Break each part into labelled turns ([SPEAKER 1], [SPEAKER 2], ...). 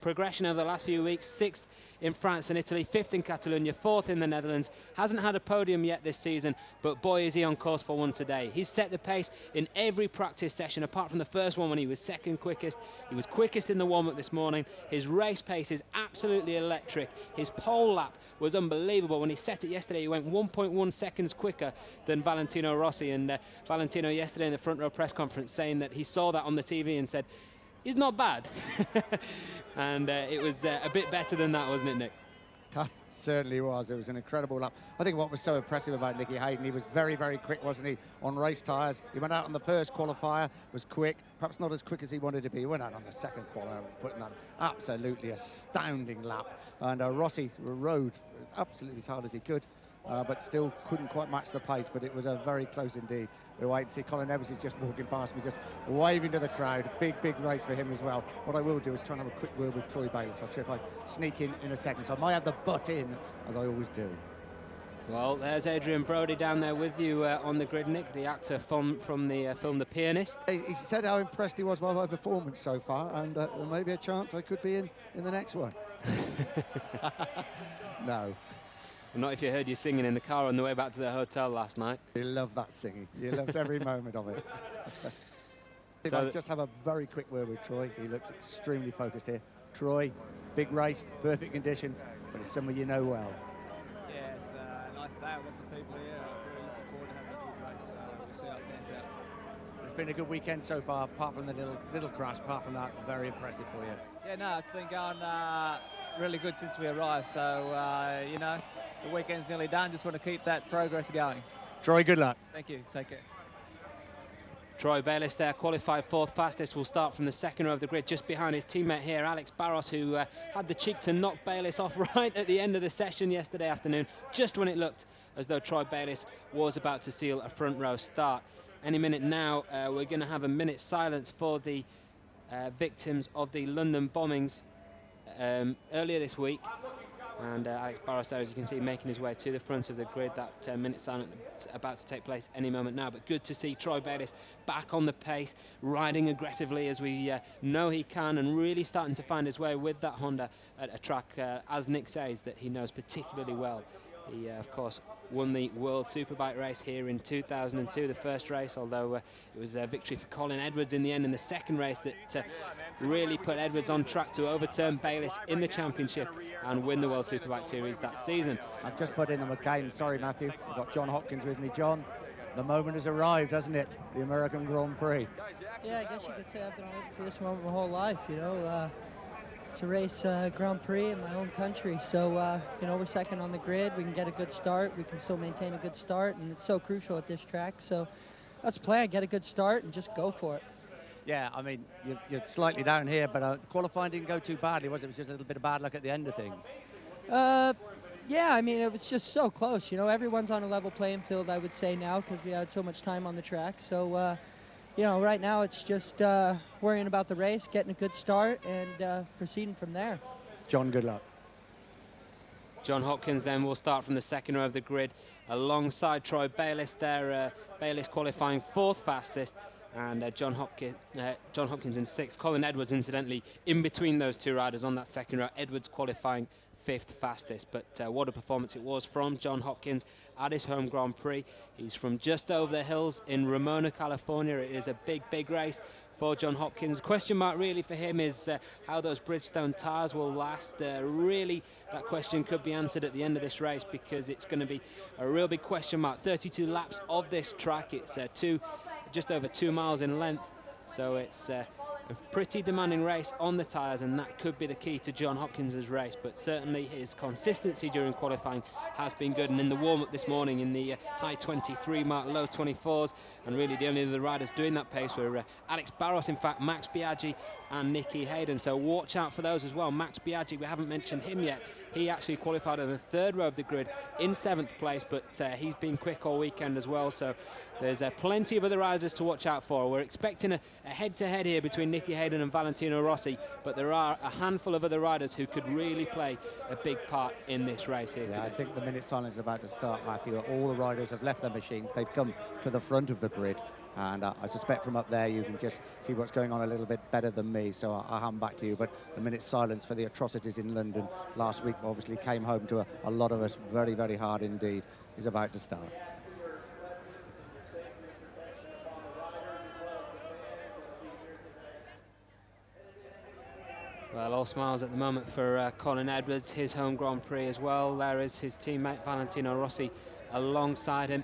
[SPEAKER 1] progression over the last few weeks. 6th in France and Italy, 5th in Catalonia, 4th in the Netherlands. Hasn't had a podium yet this season, but boy is he on course for one today. He's set the pace in every practice session, apart from the first one when he was second quickest. He was quickest in the warm-up this morning. His race pace is absolutely electric. His pole lap was unbelievable. When he set it yesterday, he went 1.1 seconds quicker than Valentino Rossi. And Valentino yesterday in the front row press conference saying that he saw that on the TV and said, he's not bad. And it was a bit better than that, wasn't it, Nick?
[SPEAKER 2] It certainly was. It was an incredible lap. I think what was so impressive about Nikki Hayden, he was very, very quick, wasn't he, on race tyres. He went out on the first qualifier, was quick, perhaps not as quick as he wanted to be. He went out on the second qualifier, putting that absolutely astounding lap. And Rossi rode absolutely as hard as he could, but still couldn't quite match the pace, but it was a very close indeed. We'll wait and see. Colin Edwards is just walking past me, just waving to the crowd. Big race for him as well. What I will do is try and have a quick word with Troy Bayliss. I'll try if I sneak in a second, so I might have the butt in, as I always do.
[SPEAKER 1] Well, there's Adrian Brody down there with you on the grid, Nick, the actor from the film The Pianist.
[SPEAKER 2] He said how impressed he was by my performance so far, and there may be a chance I could be in the next one. No.
[SPEAKER 1] Not if you heard you singing in the car on the way back to the hotel last night.
[SPEAKER 2] You loved that singing. You loved every moment of it. If I just have a very quick word with Troy. He looks extremely focused here. Troy, big race, perfect conditions, but it's someone you know well.
[SPEAKER 3] Yeah, it's a nice day. Lots of people here. I'm really looking forward to having a good race. We'll see how it pans out.
[SPEAKER 2] It's been a good weekend so far, apart from the little crash. Apart from that, very impressive for you.
[SPEAKER 3] Yeah, no, it's been going really good since we arrived. So, you know, the weekend's nearly done. Just want to keep that progress going.
[SPEAKER 2] Troy, good luck.
[SPEAKER 3] Thank you. Take care.
[SPEAKER 1] Troy Bayliss there, qualified 4th fastest, will start from the second row of the grid, just behind his teammate here, Alex Barros, who had the cheek to knock Bayliss off right at the end of the session yesterday afternoon, just when it looked as though Troy Bayliss was about to seal a front row start. Any minute now, we're going to have a minute's silence for the victims of the London bombings earlier this week. And Alex Barros there, as you can see, making his way to the front of the grid. That minute silence about to take place any moment now. But good to see Troy Bayliss back on the pace, riding aggressively as we know he can, and really starting to find his way with that Honda at a track, as Nick says, that he knows particularly well. He, of course, won the World Superbike race here in 2002, the first race, although it was a victory for Colin Edwards in the end in the second race that really put Edwards on track to overturn Bayliss in the championship and win the World Superbike Series that season.
[SPEAKER 2] I've just put in a McCain. Sorry, Matthew. I've got John Hopkins with me. John, the moment has arrived, hasn't it? The American Grand Prix.
[SPEAKER 4] Yeah, I guess you could say I've been waiting for this moment my whole life, you know. To race Grand Prix in my own country. So, you know, we're second on the grid. We can get a good start. We can still maintain a good start, and it's so crucial at this track. So that's the plan, get a good start and just go for it.
[SPEAKER 2] Yeah, I mean, you're slightly down here, but qualifying didn't go too badly, was it? It was just a little bit of bad luck at the end of things.
[SPEAKER 4] Yeah, I mean, it was just so close. You know, everyone's on a level playing field, I would say now, because we had so much time on the track. So, you know, right now it's just worrying about the race, getting a good start, and proceeding from there.
[SPEAKER 2] John, good luck.
[SPEAKER 1] John Hopkins then will start from the second row of the grid alongside Troy Bayliss there. Bayliss qualifying 4th fastest, and John Hopkins in 6th. Colin Edwards, incidentally, in between those two riders on that second row. Edwards qualifying 5th fastest, but what a performance it was from John Hopkins at his home Grand Prix. He's from just over the hills in Ramona, California. It is a big race for John Hopkins. Question mark really for him is how those Bridgestone tyres will last. Really, that question could be answered at the end of this race, because it's going to be a real big question mark. 32 laps of this track. It's just over 2 miles in length, so it's a pretty demanding race on the tyres, and that could be the key to John Hopkins' race. But certainly his consistency during qualifying has been good, and in the warm-up this morning in the high 23 mark, low 24s, and really the only other riders doing that pace were Alex Barros, in fact, Max Biaggi and Nikki Hayden. So watch out for those as well. Max Biaggi, we haven't mentioned him yet. He actually qualified on the 3rd row of the grid in 7th place, but he's been quick all weekend as well. So there's plenty of other riders to watch out for. We're expecting a head-to-head here between Nikki Hayden and Valentino Rossi, but there are a handful of other riders who could really play a big part in this race here today.
[SPEAKER 2] I think the minute silence is about to start, Matthew. All the riders have left their machines. They've come to the front of the grid, And I suspect from up there you can just see what's going on a little bit better than me, so I'll hand back to you. But a minute's silence for the atrocities in London last week obviously came home to a lot of us very, very hard indeed, is about to start.
[SPEAKER 1] Well, all smiles at the moment for Colin Edwards, his home Grand Prix as well. There is his teammate Valentino Rossi alongside him.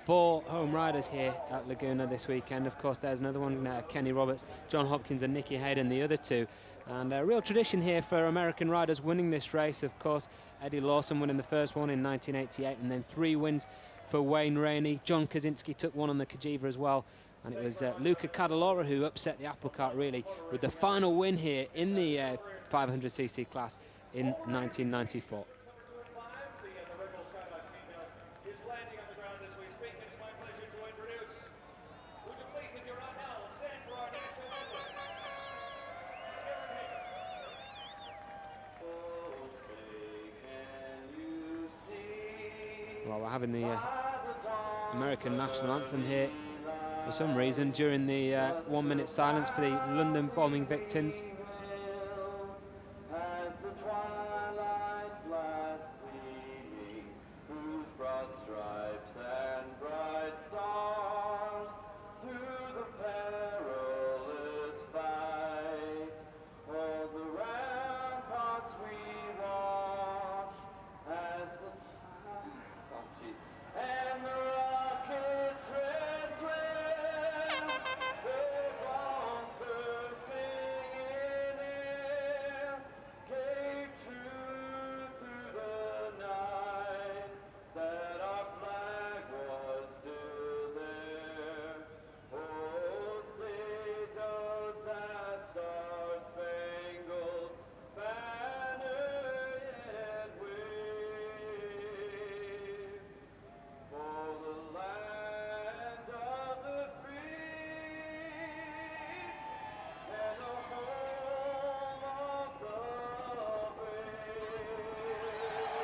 [SPEAKER 1] 4 home riders here at Laguna this weekend. Of course, there's another one, Kenny Roberts, John Hopkins and Nikki Hayden, the other 2. And a real tradition here for American riders winning this race. Of course, Eddie Lawson winning the first one in 1988, and then 3 wins for Wayne Rainey. John Kaczynski took one on the Cagiva as well. And it was Luca Cadalora who upset the apple cart, really, with the final win here in the 500cc class in 1994. Well, we're having the American national anthem here for some reason during the 1 minute silence for the London bombing victims.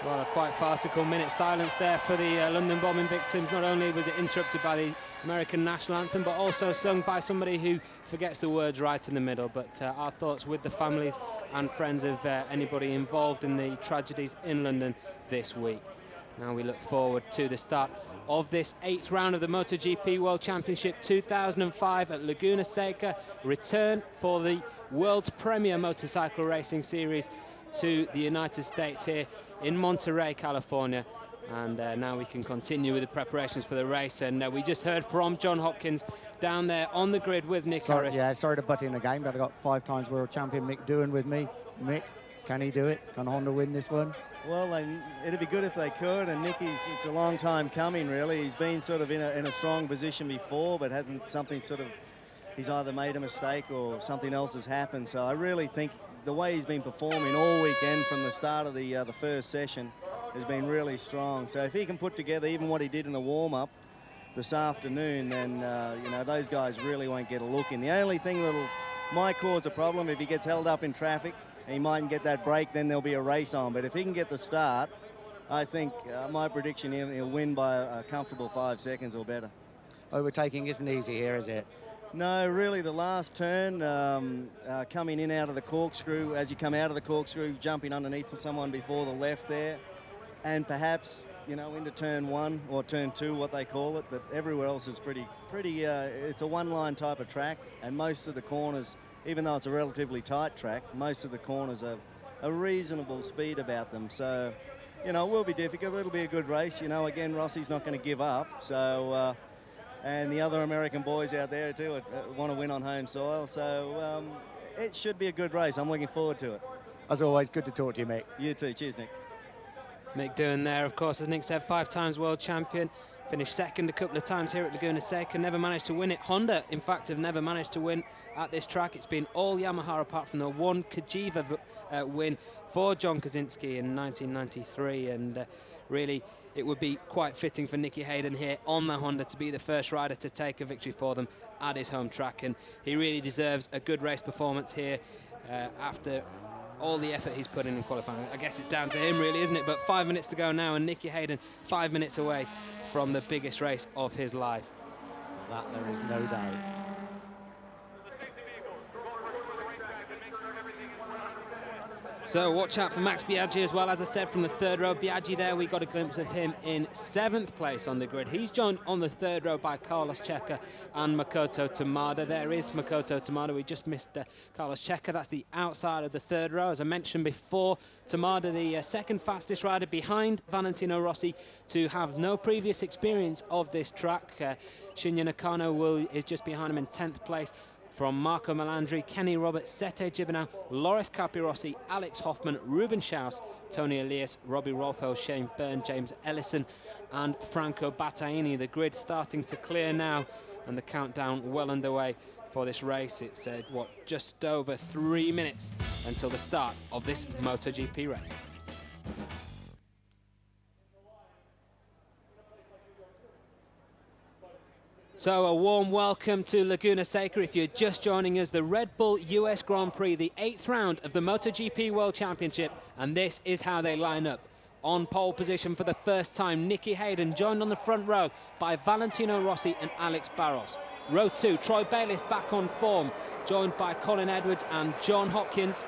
[SPEAKER 1] Well, a quite farcical minute silence there for the London bombing victims. Not only was it interrupted by the American national anthem, but also sung by somebody who forgets the words right in the middle. But our thoughts with the families and friends of anybody involved in the tragedies in London this week. Now we look forward to the start of this 8th round of the MotoGP World Championship 2005 at Laguna Seca. Return for the world's premier motorcycle racing series to the United States here in Monterey, California. And now we can continue with the preparations for the race. And we just heard from John Hopkins down there on the grid with Nick Harris.
[SPEAKER 2] Yeah, sorry to butt in again, but I've got 5 times world champion Mick Doohan with me. Mick, can he do it? Can Honda win this one?
[SPEAKER 5] Well, it'd be good if they could, and Nicky's, it's a long time coming, really. He's been sort of in a strong position before, but hasn't something sort of, he's either made a mistake or something else has happened. So I really think the way he's been performing all weekend from the start of the first session has been really strong. So if he can put together even what he did in the warm-up this afternoon, then, you know, those guys really won't get a look in. The only thing that might cause a problem if he gets held up in traffic, and he mightn't get that break, then there'll be a race on. But if he can get the start, I think my prediction, he'll win by a comfortable 5 seconds or better.
[SPEAKER 2] Overtaking isn't easy here, is it?
[SPEAKER 5] No, really, the last turn, coming in out of the corkscrew, as you come out of the corkscrew, jumping underneath someone before the left there, and perhaps, you know, into turn 1 or turn 2, what they call it, but everywhere else is pretty, it's a one-line type of track, and most of the corners, even though it's a relatively tight track, most of the corners are a reasonable speed about them. So, you know, it will be difficult. It'll be a good race. You know, again, Rossi's not going to give up. So, and the other American boys out there too want to win on home soil. So it should be a good race. I'm looking forward to it.
[SPEAKER 2] As always, good to talk to you, mate.
[SPEAKER 5] You too. Cheers, Nick.
[SPEAKER 1] Mick Doohan there, of course, as Nick said, 5 times world champion. Finished second a couple of times here at Laguna Seca, never managed to win it. Honda, in fact, have never managed to win at this track. It's been all Yamaha apart from the one Cagiva win for John Kaczynski in 1993. And really, it would be quite fitting for Nikki Hayden here on the Honda to be the first rider to take a victory for them at his home track. And he really deserves a good race performance here after all the effort he's put in qualifying. I guess it's down to him, really, isn't it? But 5 minutes to go now, and Nikki Hayden 5 minutes away from the biggest race of his life.
[SPEAKER 2] that, there is no doubt.
[SPEAKER 1] So watch out for Max Biaggi as well. As I said, from the third row, Biaggi there, we got a glimpse of him in 7th place on the grid. He's joined on the third row by Carlos Checa and Makoto Tamada. There is Makoto Tamada. We just missed Carlos Checa. That's the outside of the third row. As I mentioned before, Tamada, the second fastest rider behind Valentino Rossi to have no previous experience of this track. Shinya Nakano is just behind him in 10th place. From Marco Melandri, Kenny Roberts, Sete Jibernau, Loris Capirossi, Alex Hoffman, Ruben Schaus, Tony Elias, Robbie Rolfo, Shane Byrne, James Ellison and Franco Battaini. The grid starting to clear now and the countdown well underway for this race. It's just over 3 minutes until the start of this MotoGP race. So a warm welcome to Laguna Seca. If you're just joining us, the Red Bull US Grand Prix, the 8th round of the MotoGP World Championship, and this is how they line up. On pole position for the first time, Nikki Hayden, joined on the front row by Valentino Rossi and Alex Barros. Row 2, Troy Bayliss back on form, joined by Colin Edwards and John Hopkins.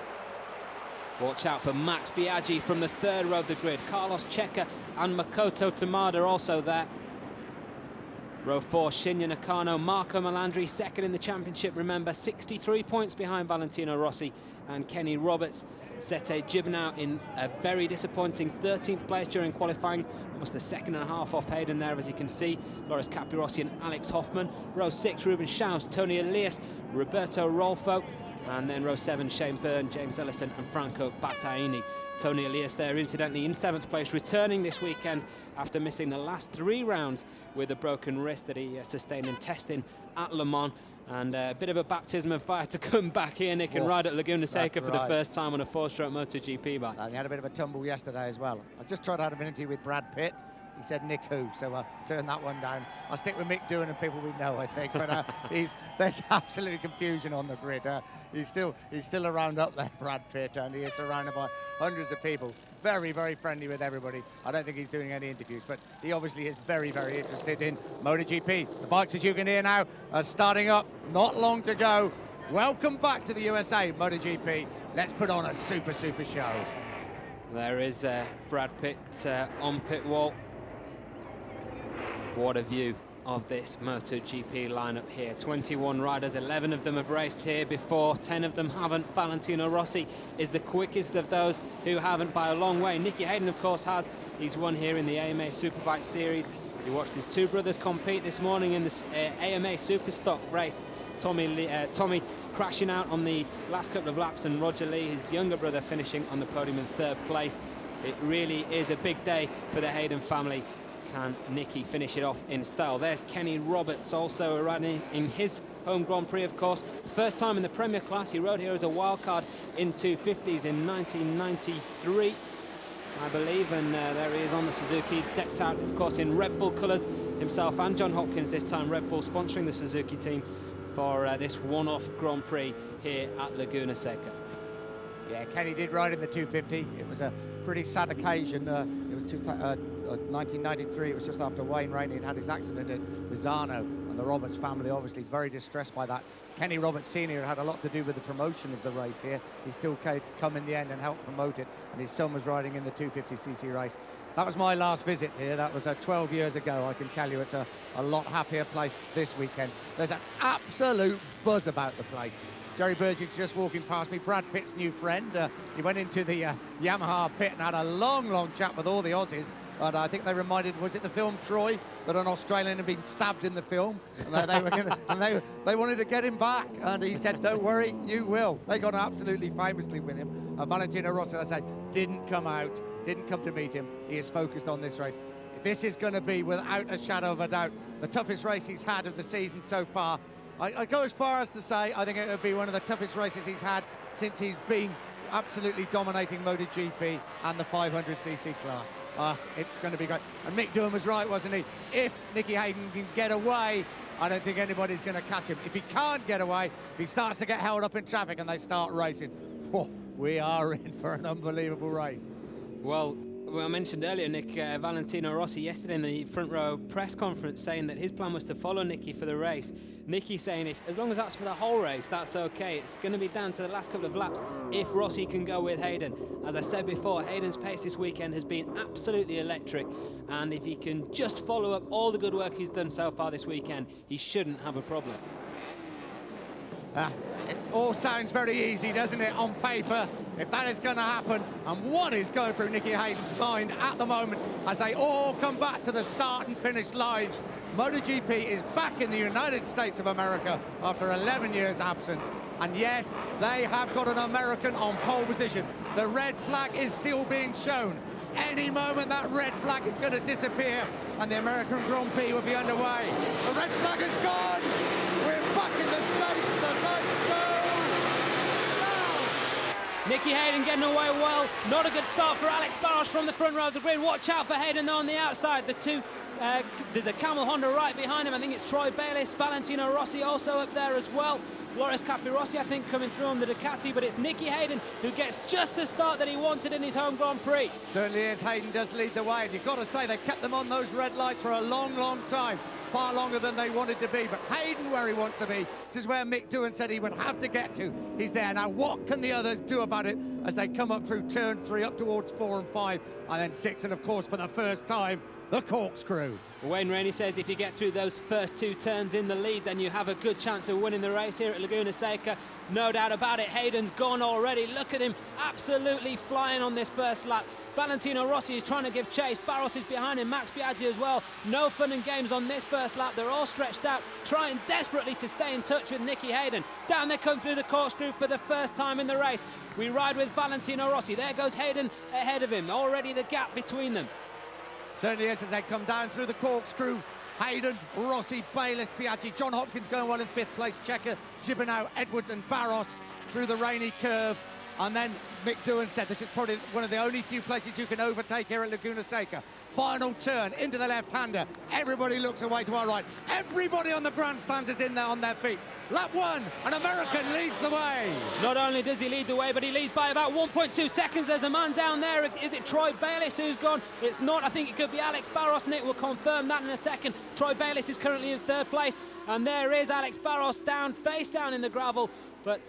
[SPEAKER 1] Watch out for Max Biaggi from the third row of the grid. Carlos Checa and Makoto Tamada also there. Row 4, Shinya Nakano, Marco Melandri, second in the championship, remember, 63 points behind Valentino Rossi and Kenny Roberts. Sete Jibernau in a very disappointing 13th place during qualifying, almost a second and a half off Hayden there, as you can see. Loris Capirossi and Alex Hoffman. Row 6, Ruben Schaus, Tony Elias, Roberto Rolfo. And then row 7, Shane Byrne, James Ellison and Franco Battaini. Tony Elias there, incidentally, in 7th place, returning this weekend after missing the last 3 rounds with a broken wrist that he sustained in testing at Le Mans. And a bit of a baptism of fire to come back here, Nick, and ride at Laguna Seca for the first time on a 4-stroke MotoGP bike.
[SPEAKER 2] And he had a bit of a tumble yesterday as well. I just tried to have an interview with Brad Pitt. He said Nick who, so I turned that one down. I'll stick with Mick Doohan and people we know, I think. But there's absolute confusion on the grid. He's still around up there, Brad Pitt, and he is surrounded by hundreds of people. Very, very friendly with everybody. I don't think he's doing any interviews, but he obviously is very, very interested in MotoGP. The bikes, as you can hear now, are starting up. Not long to go. Welcome back to the USA MotoGP. Let's put on a super, super show.
[SPEAKER 1] There is Brad Pitt on pit wall. What a view of this MotoGP lineup here. 21 riders, 11 of them have raced here before, 10 of them haven't. Valentino Rossi is the quickest of those who haven't by a long way. Nicky Hayden, of course, has. He's won here in the AMA Superbike Series. We watched his 2 brothers compete this morning in the AMA Superstock race. Tommy crashing out on the last couple of laps, and Roger Lee, his younger brother, finishing on the podium in 3rd place. It really is a big day for the Hayden family. Can Nicky finish it off in style? There's Kenny Roberts, also riding in his home Grand Prix, of course. First time in the Premier Class. He rode here as a wildcard in 250s in 1993, I believe, and there he is on the Suzuki, decked out, of course, in Red Bull colours. Himself and John Hopkins, this time Red Bull sponsoring the Suzuki team for this one-off Grand Prix here at Laguna Seca.
[SPEAKER 2] Yeah, Kenny did ride in the 250. It was a pretty sad occasion. It was 1993. It was just after Wayne Rainey had his accident at Misano, and the Roberts family obviously very distressed by that. Kenny Roberts Sr. had a lot to do with the promotion of the race here. He still come in the end and helped promote it, and his son was riding in the 250cc race. That was my last visit here. That was 12 years ago. I can tell you it's a lot happier place this weekend. There's an absolute buzz about the place. Jerry Burgess just walking past me, Brad Pitt's new friend. He went into the Yamaha pit and had a long, long chat with all the Aussies. And I think they reminded, was it the film Troy, that an Australian had been stabbed in the film? And they wanted to get him back. And he said, don't worry, you will. They got absolutely famously with him. Valentino Rossi, I say, didn't come to meet him. He is focused on this race. This is going to be, without a shadow of a doubt, the toughest race he's had of the season so far. I go as far as to say I think it would be one of the toughest races he's had since he's been absolutely dominating MotoGP and the 500cc class. It's going to be great. And Mick Doohan was right, wasn't he? If Nicky Hayden can get away, I don't think anybody's going to catch him. If he can't get away, if he starts to get held up in traffic and they start racing, we are in for an unbelievable race.
[SPEAKER 1] Well, Well, I mentioned earlier, Nick, Valentino Rossi yesterday in the front row press conference saying that his plan was to follow Nicky for the race. Nicky saying as long as that's for the whole race, that's okay. It's going to be down to the last couple of laps if Rossi can go with Hayden. As I said before, Hayden's pace this weekend has been absolutely electric, and if he can just follow up all the good work he's done so far this weekend, he shouldn't have a problem.
[SPEAKER 2] It all sounds very easy, doesn't it, on paper, if that is going to happen. And what is going through Nikki Hayden's mind at the moment as they all come back to the start and finish lines. MotoGP is back in the United States of America after 11 years absence. And yes, they have got an American on pole position. The red flag is still being shown. Any moment that red flag is going to disappear and the American Grand Prix will be underway. The red flag is gone. We're back in the States. The lights go now.
[SPEAKER 1] Nicky Hayden getting away well. Not a good start for Alex Barros from the front row of the grid. Watch out for Hayden though on the outside. The two, there's a Camel Honda right behind him. I think it's Troy Bayliss. Valentino Rossi also up there as well. Loris Capirossi, I think, coming through on the Ducati, but it's Nicky Hayden who gets just the start that he wanted in his home Grand Prix.
[SPEAKER 2] Certainly is. Hayden does lead the way, and you've got to say they kept them on those red lights for a long, long time. Far longer than they wanted to be, but Hayden where he wants to be. This is where Mick Doohan said he would have to get to. He's there. Now, what can the others do about it as they come up through turn 3, up towards 4 and 5, and then 6, and of course, for the first time, the corkscrew.
[SPEAKER 1] Wayne Rainey says if you get through those first 2 turns in the lead, then you have a good chance of winning the race here at Laguna Seca. No doubt about it. Hayden's gone already. Look at him absolutely flying on this first lap. Valentino Rossi is trying to give chase. Barros is behind him. Max Biaggi as well. No fun and games on this first lap. They're all stretched out, trying desperately to stay in touch with Nicky Hayden. Down they come through the corkscrew for the first time in the race. We ride with Valentino Rossi. There goes Hayden ahead of him. Already the gap between them.
[SPEAKER 2] Certainly is, as they come down through the corkscrew. Hayden, Rossi, Bayliss, Biaggi, John Hopkins going well in 5th place, Checa, Jibernau, Edwards and Barros through the rainy curve. And then Mick Doohan said this is probably one of the only few places you can overtake here at Laguna Seca. Final turn into the left-hander. Everybody looks away to our right. Everybody on the grandstands is in there on their feet. Lap 1, an American leads the way.
[SPEAKER 1] Not only does he lead the way, but he leads by about 1.2 seconds. There's a man down there. Is it Troy Bayliss who's gone? It's not. I think it could be Alex Barros. Nick will confirm that in a second. Troy Bayliss is currently in 3rd place. And there is Alex Barros down, face down in the gravel. But,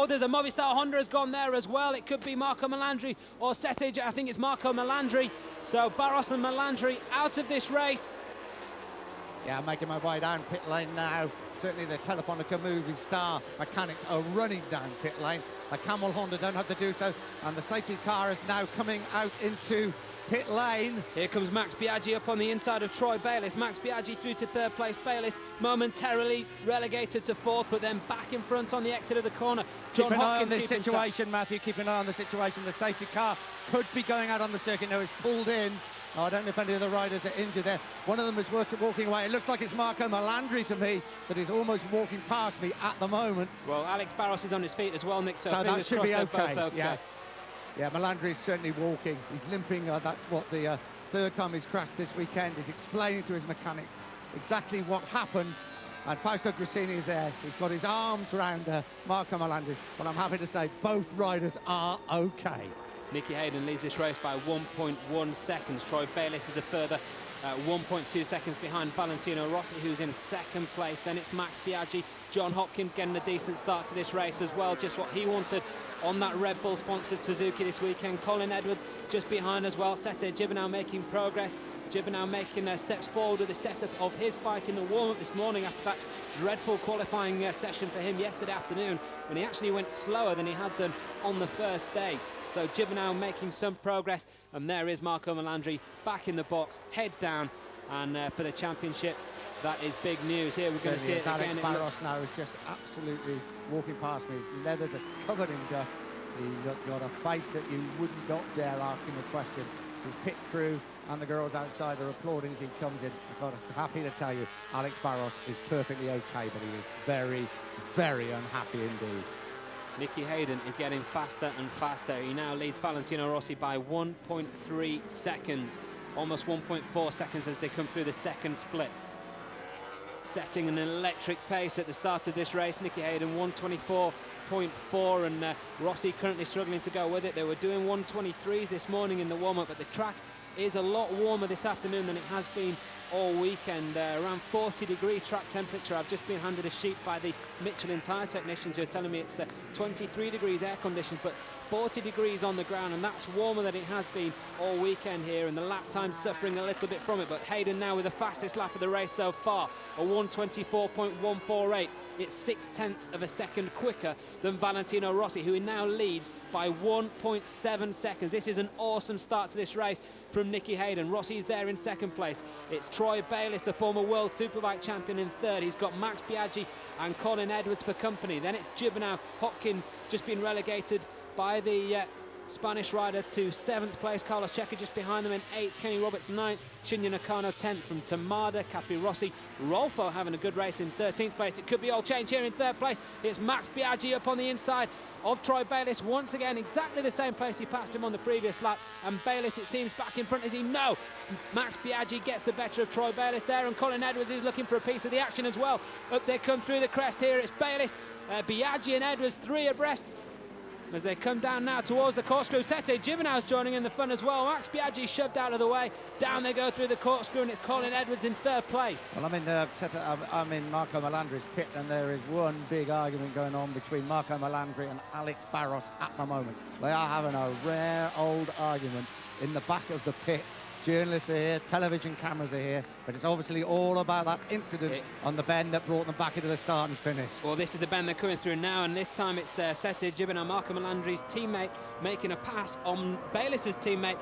[SPEAKER 1] there's a Movistar Honda has gone there as well. It could be Marco Melandri or Settage. I think it's Marco Melandri. So Barros and Melandri out of this race.
[SPEAKER 2] Yeah, I'm making my way down pit lane now. Certainly the Telefonica Movistar mechanics are running down pit lane. The Camel Honda don't have to do so. And the safety car is now coming out into pit lane.
[SPEAKER 1] Here comes Max Biaggi up on the inside of Troy Bayliss. Max Biaggi through to 3rd place. Bayliss momentarily relegated to 4th, but then back in front on the exit of the corner. John
[SPEAKER 2] Keep an eye
[SPEAKER 1] Hopkins
[SPEAKER 2] on this situation, Matthew. Keep an eye on the situation. The safety car could be going out on the circuit. No, it's pulled in. Oh, I don't know if any of the riders are injured there. One of them is walking away. It looks like it's Marco Melandri to me that is almost walking past me at the moment.
[SPEAKER 1] Well, Alex Barros is on his feet as well, Nick, so
[SPEAKER 2] that should be okay.
[SPEAKER 1] Both okay.
[SPEAKER 2] Yeah, Melandri is certainly walking. He's limping. That's what the 3rd time he's crashed this weekend. He's explaining to his mechanics exactly what happened. And Fausto Grissini is there. He's got his arms around Marco Melandri. But I'm happy to say both riders are okay.
[SPEAKER 1] Nicky Hayden leads this race by 1.1 seconds. Troy Bayliss is a further 1.2 seconds behind Valentino Rossi, who's in 2nd place. Then it's Max Biaggi. John Hopkins getting a decent start to this race as well, just what he wanted on that Red Bull sponsored Suzuki this weekend. Colin Edwards just behind as well. Sete Jibernau making progress. Jibernau making steps forward with the setup of his bike in the warm-up this morning after that dreadful qualifying session for him yesterday afternoon, when he actually went slower than he had done on the first day. So Jibernau making some progress, and there is Marco Melandri back in the box, head down, and for the championship, that is big news. Here we're going to see it again.
[SPEAKER 2] Alex Barros now is just absolutely walking past me. His leathers are covered in dust. He's got a face that you wouldn't not dare ask him a question. His pit crew and the girls outside are applauding as he comes in. I'm happy to tell you, Alex Barros is perfectly okay, but he is very, very unhappy indeed.
[SPEAKER 1] Nicky Hayden is getting faster and faster. He now leads Valentino Rossi by 1.3 seconds, almost 1.4 seconds as they come through the 2nd split. Setting an electric pace at the start of this race. Nicky Hayden 1:24 128.4, and Rossi currently struggling to go with it. They were doing 123s this morning in the warm-up, but the track is a lot warmer this afternoon than it has been all weekend. Around 40 degrees track temperature. I've just been handed a sheet by the Michelin tyre technicians who are telling me it's 23 degrees air conditioned, but 40 degrees on the ground, and that's warmer than it has been all weekend here, and the lap time suffering a little bit from it. But Hayden now with the fastest lap of the race so far, a 124.148. It's 0.6 of a second quicker than Valentino Rossi, who now leads by 1.7 seconds. This is an awesome start to this race from Nikki Hayden. Rossi's there in second place. It's Troy Bayliss, the former world superbike champion, in third. He's got Max Biaggi and Colin Edwards for company. Then it's Jibernau. Hopkins just been relegated by the Spanish rider to 7th place. Carlos Checa just behind them in 8th. Kenny Roberts 9th. Shinya Nakano 10th from Tamada. Capi Rossi. Rolfo having a good race in 13th place. It could be all change here in 3rd place. It's Max Biaggi up on the inside of Troy Bayliss. Once again, exactly the same place he passed him on the previous lap. And Bayliss, it seems, back in front. Is he? No. Max Biaggi gets the better of Troy Bayliss there, and Colin Edwards is looking for a piece of the action as well. Up they come through the crest here. It's Bayliss, Biaggi and Edwards, 3 abreast as they come down now towards the corkscrew. Sete Jibernau's joining in the fun as well. Max Biaggi shoved out of the way. Down they go through the corkscrew, and it's Colin Edwards in 3rd place.
[SPEAKER 2] Well, I'm in Marco Melandri's pit, and there is one big argument going on between Marco Melandri and Alex Barros at the moment. They are having a rare old argument in the back of the pit. Journalists are here, television cameras are here, but it's obviously all about that incident on the bend that brought them back into the start and finish.
[SPEAKER 1] Well, this is the bend they're coming through now, and this time it's Sete Jibernau, Marco Melandri's teammate, making a pass on Bayliss's teammate,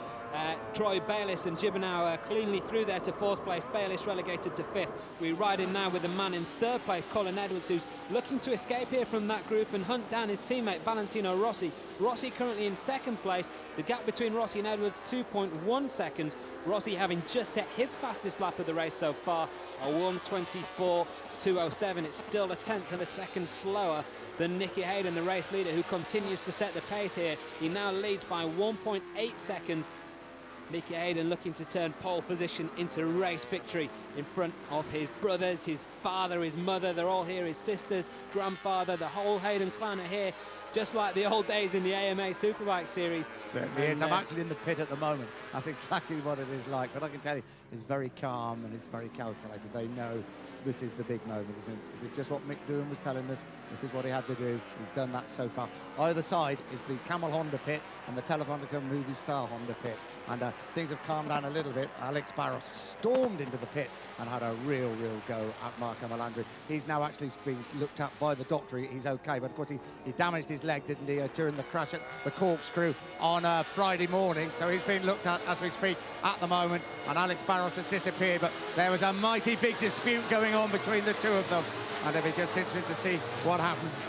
[SPEAKER 1] Troy Bayliss, and Jibernau cleanly through there to 4th place. Bayliss relegated to 5th. We ride in now with the man in 3rd place, Colin Edwards, who's looking to escape here from that group and hunt down his teammate Valentino Rossi. Rossi currently in 2nd place. The gap between Rossi and Edwards, 2.1 seconds. Rossi having just set his fastest lap of the race so far, a 124.207. It's still a 1/10 of a second slower than Nikki Hayden, the race leader, who continues to set the pace here. He now leads by 1.8 seconds. Nikki Hayden looking to turn pole position into race victory in front of his brothers, his father, his mother. They're all here, his sisters, grandfather, the whole Hayden clan are here, just like the old days in the AMA Superbike Series.
[SPEAKER 2] Certainly is. I'm actually in the pit at the moment. That's exactly what it is like. But I can tell you, it's very calm and it's very calculated. They know this is the big moment, isn't it? This is just what Mick Doohan was telling us. This is what he had to do. He's done that so far. Either side is the Camel Honda pit and the Telefonica Movie Star Honda pit. And things have calmed down a little bit. Alex Barros stormed into the pit and had a real go at Marco Melandri. He's now actually being looked at by the doctor. He's okay, but of course he damaged his leg, didn't he, during the crash at the corkscrew on Friday morning. So he's being looked at as we speak at the moment, and Alex Barros has disappeared. But there was a mighty big dispute going on between the two of them, and it'll be just interesting to see what happens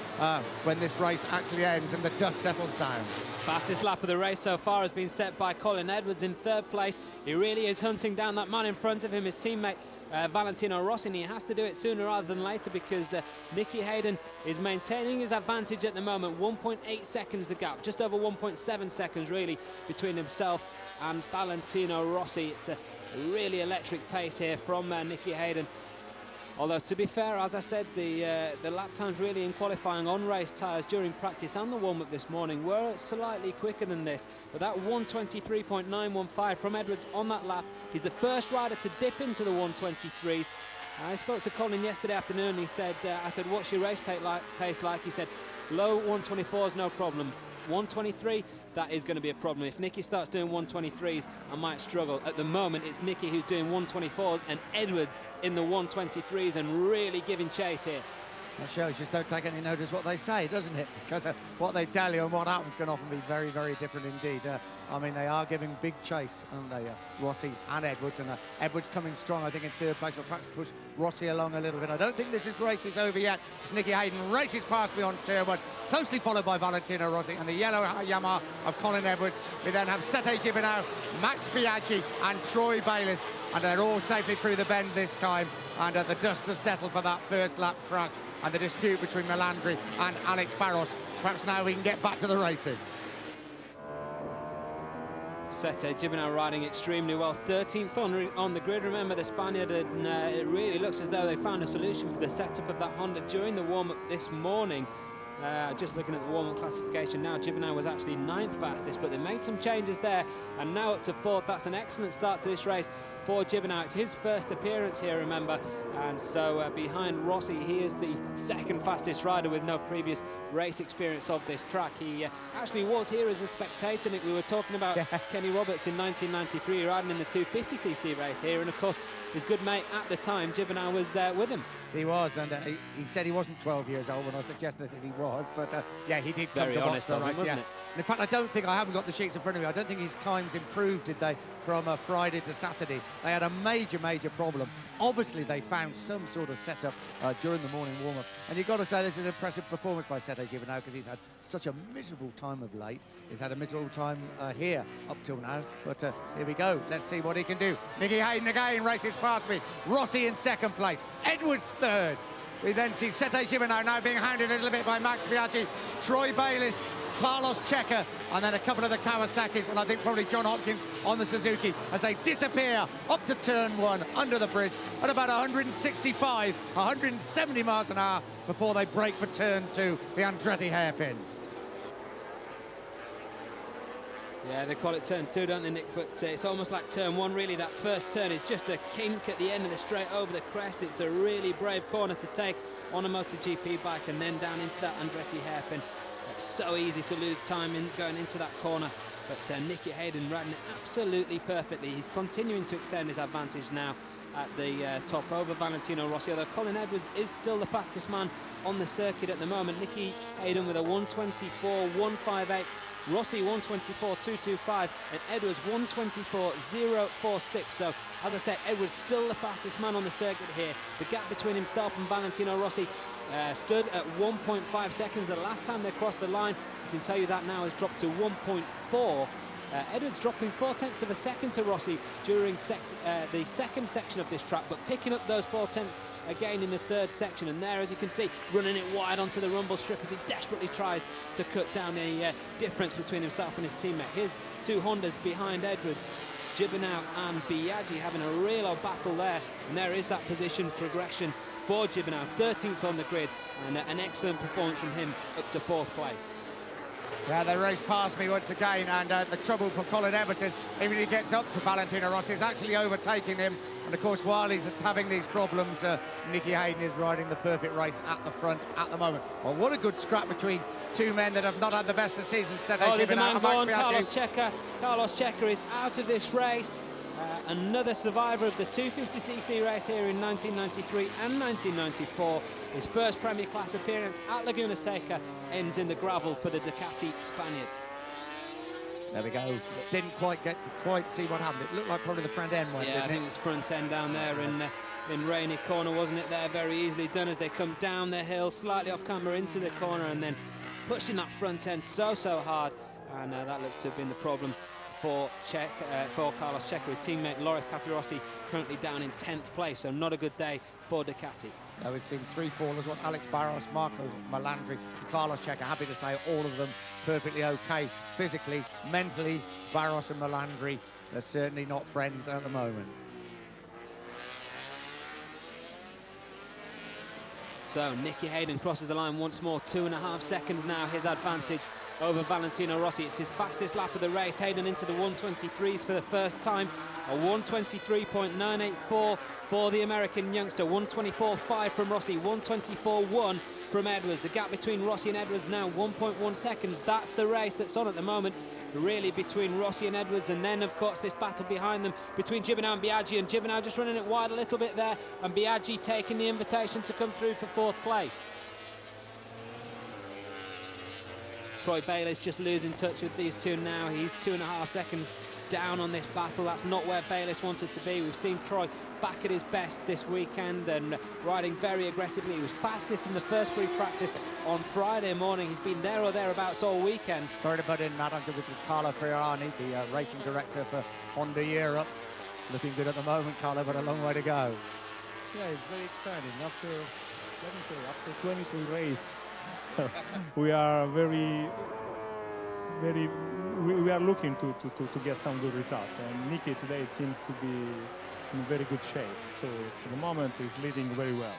[SPEAKER 2] when this race actually ends and the dust settles down.
[SPEAKER 1] Fastest lap of the race so far has been set by Colin Edwards in 3rd place. He really is hunting down that man in front of him, his teammate Valentino Rossi, and he has to do it sooner rather than later because Nikki Hayden is maintaining his advantage at the moment. 1.8 seconds the gap, just over 1.7 seconds really between himself and Valentino Rossi. It's a really electric pace here from Nikki Hayden. Although, to be fair, as I said, the lap times really in qualifying on race tyres during practice and the warm-up this morning were slightly quicker than this. But that 123.915 from Edwards on that lap, he's the first rider to dip into the 123s. I spoke to Colin yesterday afternoon. He said, I said, what's your race pace like? He said, low 124s, no problem. 123, that is going to be a problem. If Nikki starts doing 123s, I might struggle. At the moment, it's Nikki who's doing 124s and Edwards in the 123s and really giving chase here.
[SPEAKER 2] That shows just don't take any notice what they say, doesn't it? Because what they tell you and what happens can often be very different indeed. I mean, they are giving big chase, aren't they? Rossi and Edwards, and Edwards coming strong, I think, in 3rd place. Will perhaps push Rossi along a little bit. I don't think this race is over yet. It's Nikki Hayden races past me on turn 1, closely followed by Valentino Rossi and the yellow Yamaha of Colin Edwards. We then have Sete Jibernau, Max Biaggi and Troy Bayliss, and they're all safely through the bend this time, and the dust has settled for that first lap crash and the dispute between Melandri and Alex Barros. Perhaps now we can get back to the racing.
[SPEAKER 1] Sete Jibernau riding extremely well, 13th on the grid. Remember the Spaniard, and it really looks as though they found a solution for the setup of that Honda during the warm-up this morning. Just looking at the warm-up classification now, Jibernau was actually 9th fastest, but they made some changes there, and now up to 4th. That's an excellent start to this race for Jibernau. It's his first appearance here, remember, and so behind Rossi, he is the 2nd fastest rider with no previous race experience of this track. He actually was here as a spectator, Nick. We were talking about Kenny Roberts in 1993 riding in the 250cc race here, and of course his good mate at the time, Jibernau, was with him.
[SPEAKER 2] He was, and he said he wasn't 12 years old when I suggested that he was, but yeah, he did
[SPEAKER 1] Very
[SPEAKER 2] come to
[SPEAKER 1] honest
[SPEAKER 2] box,
[SPEAKER 1] of him, wasn't it?
[SPEAKER 2] And in fact, I haven't got the sheets in front of me. I don't think his times improved, did they, from Friday to Saturday? They had a major problem. Obviously, they found some sort of setup during the morning warm-up. And you've got to say this is an impressive performance by Sete Jibernau, because he's had such a miserable time of late. He's had a miserable time here up till now. But here we go. Let's see what he can do. Nikki Hayden again races past me. Rossi in 2nd place. Edwards 3rd. We then see Sete Jibernau now being hounded a little bit by Max Biaggi, Troy Bayliss, Carlos Checa, and then a couple of the Kawasaki's, and I think probably John Hopkins on the Suzuki as they disappear up to turn 1 under the bridge at about 165, 170 miles an hour before they break for turn 2, the Andretti hairpin.
[SPEAKER 1] Yeah, they call it turn 2, don't they, Nick? But it's almost like turn 1, really. That first turn is just a kink at the end of the straight over the crest. It's a really brave corner to take on a MotoGP bike, and then down into that Andretti hairpin. It's so easy to lose time in going into that corner. But Nikki Hayden riding it absolutely perfectly. He's continuing to extend his advantage now at the top over Valentino Rossi, although Colin Edwards is still the fastest man on the circuit at the moment. Nikki Hayden with a 1:24.158. Rossi 1:24.225 and Edwards 1:24.046. So, as I said, Edwards still the fastest man on the circuit here. The gap between himself and Valentino Rossi stood at 1.5 seconds the last time they crossed the line. I can tell you that now has dropped to 1.4. Edwards dropping 0.4 of a second to Rossi during the 2nd section of this track, but picking up those 0.4 again in the 3rd section. And there, as you can see, running it wide onto the rumble strip as he desperately tries to cut down the difference between himself and his teammate. His 2 Hondas behind Edwards, Jibernau and Biaggi having a real old battle there. And there is that position progression for Jibernau, 13th on the grid, and an excellent performance from him up to 4th place.
[SPEAKER 2] Yeah, they race past me once again, and the trouble for Colin Edwards is, even if he gets up to Valentino Rossi, he's actually overtaking him. And of course, while he's having these problems, Nikki Hayden is riding the perfect race at the front at the moment. Well, what a good scrap between 2 men that have not had the best of seasons.
[SPEAKER 1] Oh, there's a man gone, Carlos Checa. Carlos Checa is out of this race. Another survivor of the 250cc race here in 1993 and 1994. His first Premier Class appearance at Laguna Seca ends in the gravel for the Ducati Spaniard.
[SPEAKER 2] There we go. Didn't quite see what happened. It looked like probably the front end went,
[SPEAKER 1] yeah, I think it was front end down there in Rainy Corner, wasn't it? There, very easily done as they come down the hill, slightly off camera into the corner, and then pushing that front end so hard. And that looks to have been the problem for Carlos Checa. His teammate Loris Capirossi currently down in 10th place, so not a good day for Ducati.
[SPEAKER 2] We've seen 3 fallers, Alex Barros, Marco Melandri, Carlos Checa. Happy to say all of them perfectly okay physically, mentally. Barros and Melandri, they're certainly not friends at the moment.
[SPEAKER 1] So Nikki Hayden crosses the line once more, 2.5 seconds now, his advantage over Valentino Rossi. It's his fastest lap of the race. Hayden into the 1:23s for the first time. A 1:23.984 for the American youngster. 1:24.5 from Rossi. 1:24.1 from Edwards. The gap between Rossi and Edwards now 1.1 seconds. That's the race that's on at the moment, really, between Rossi and Edwards. And then, of course, this battle behind them between Jibernau and Biaggi. And Jibernau just running it wide a little bit there. And Biaggi taking the invitation to come through for 4th place. Troy Bayliss just losing touch with these two now. He's 2.5 seconds down on this battle. That's not where Bayliss wanted to be. We've seen Troy back at his best this weekend and riding very aggressively. He was fastest in the first free practice on Friday morning. He's been there or thereabouts all weekend.
[SPEAKER 2] Sorry to butt in, Matt. I'm good with Carlo Friani, the racing director for Honda Europe. Looking good at the moment, Carlo, but a long way to go.
[SPEAKER 6] Yeah, it's very exciting. After 23 races, we are we are looking to get some good results, and Nikki today seems to be in very good shape. So for the moment, he's leading very well.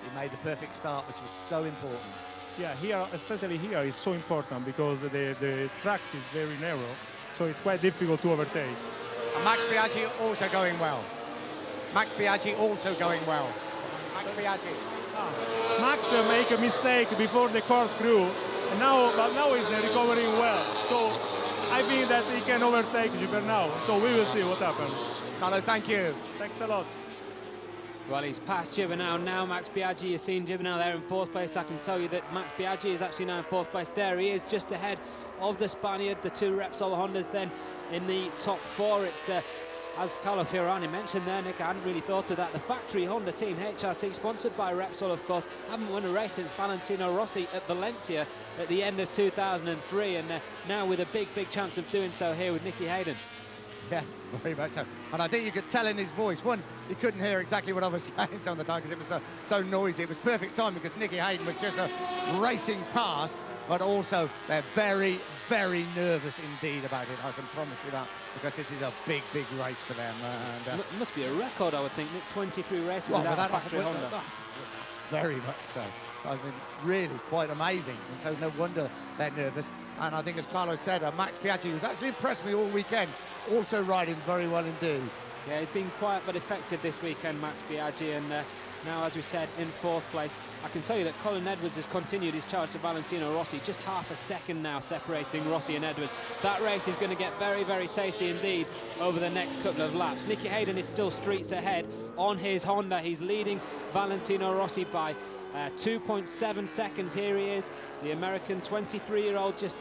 [SPEAKER 2] He made the perfect start, which was so important.
[SPEAKER 6] Yeah, here, especially here, is so important because the track is very narrow, so it's quite difficult to overtake.
[SPEAKER 2] And Max Biaggi also going well. Max Biaggi also going well. Max Biaggi.
[SPEAKER 6] Max make a mistake before the corkscrew, and now he's recovering well. So I think that he can overtake Jibernau. So we will see what happens.
[SPEAKER 2] Carlo, thank you.
[SPEAKER 6] Thanks a lot.
[SPEAKER 1] Well, he's past Jibernau now. Max Biaggi, you've seen Jibernau there in 4th place. I can tell you that Max Biaggi is actually now in 4th place. There he is, just ahead of the Spaniard. The 2 Repsol Hondas then in the top 4. It's, as Carlo Fiorani mentioned there, Nick, I hadn't really thought of that. The factory Honda team, HRC, sponsored by Repsol, of course, haven't won a race since Valentino Rossi at Valencia at the end of 2003. And now with a big chance of doing so here with Nikki Hayden.
[SPEAKER 2] Yeah, very much so. And I think you could tell in his voice, one, he couldn't hear exactly what I was saying some of the time because it was so noisy. It was perfect time because Nikki Hayden was just racing past, but also they're very nervous indeed about it. I can promise you that, because this is a big race for them. And,
[SPEAKER 1] it must be a record, I would think, Nick, 23 races without a factory Honda.
[SPEAKER 2] Very much so. I mean, really quite amazing. And so no wonder they're nervous. And I think, as Carlos said, Max Biaggi, who's actually impressed me all weekend, also riding very well indeed.
[SPEAKER 1] Yeah, he's been quiet but effective this weekend, Max Biaggi, and now, as we said, in 4th place. I can tell you that Colin Edwards has continued his charge to Valentino Rossi, just half a second now separating Rossi and Edwards. That race is going to get very tasty indeed over the next couple of laps. Nicky Hayden is still streets ahead on his Honda. He's leading Valentino Rossi by 2.7 seconds. Here he is, the American 23-year-old, just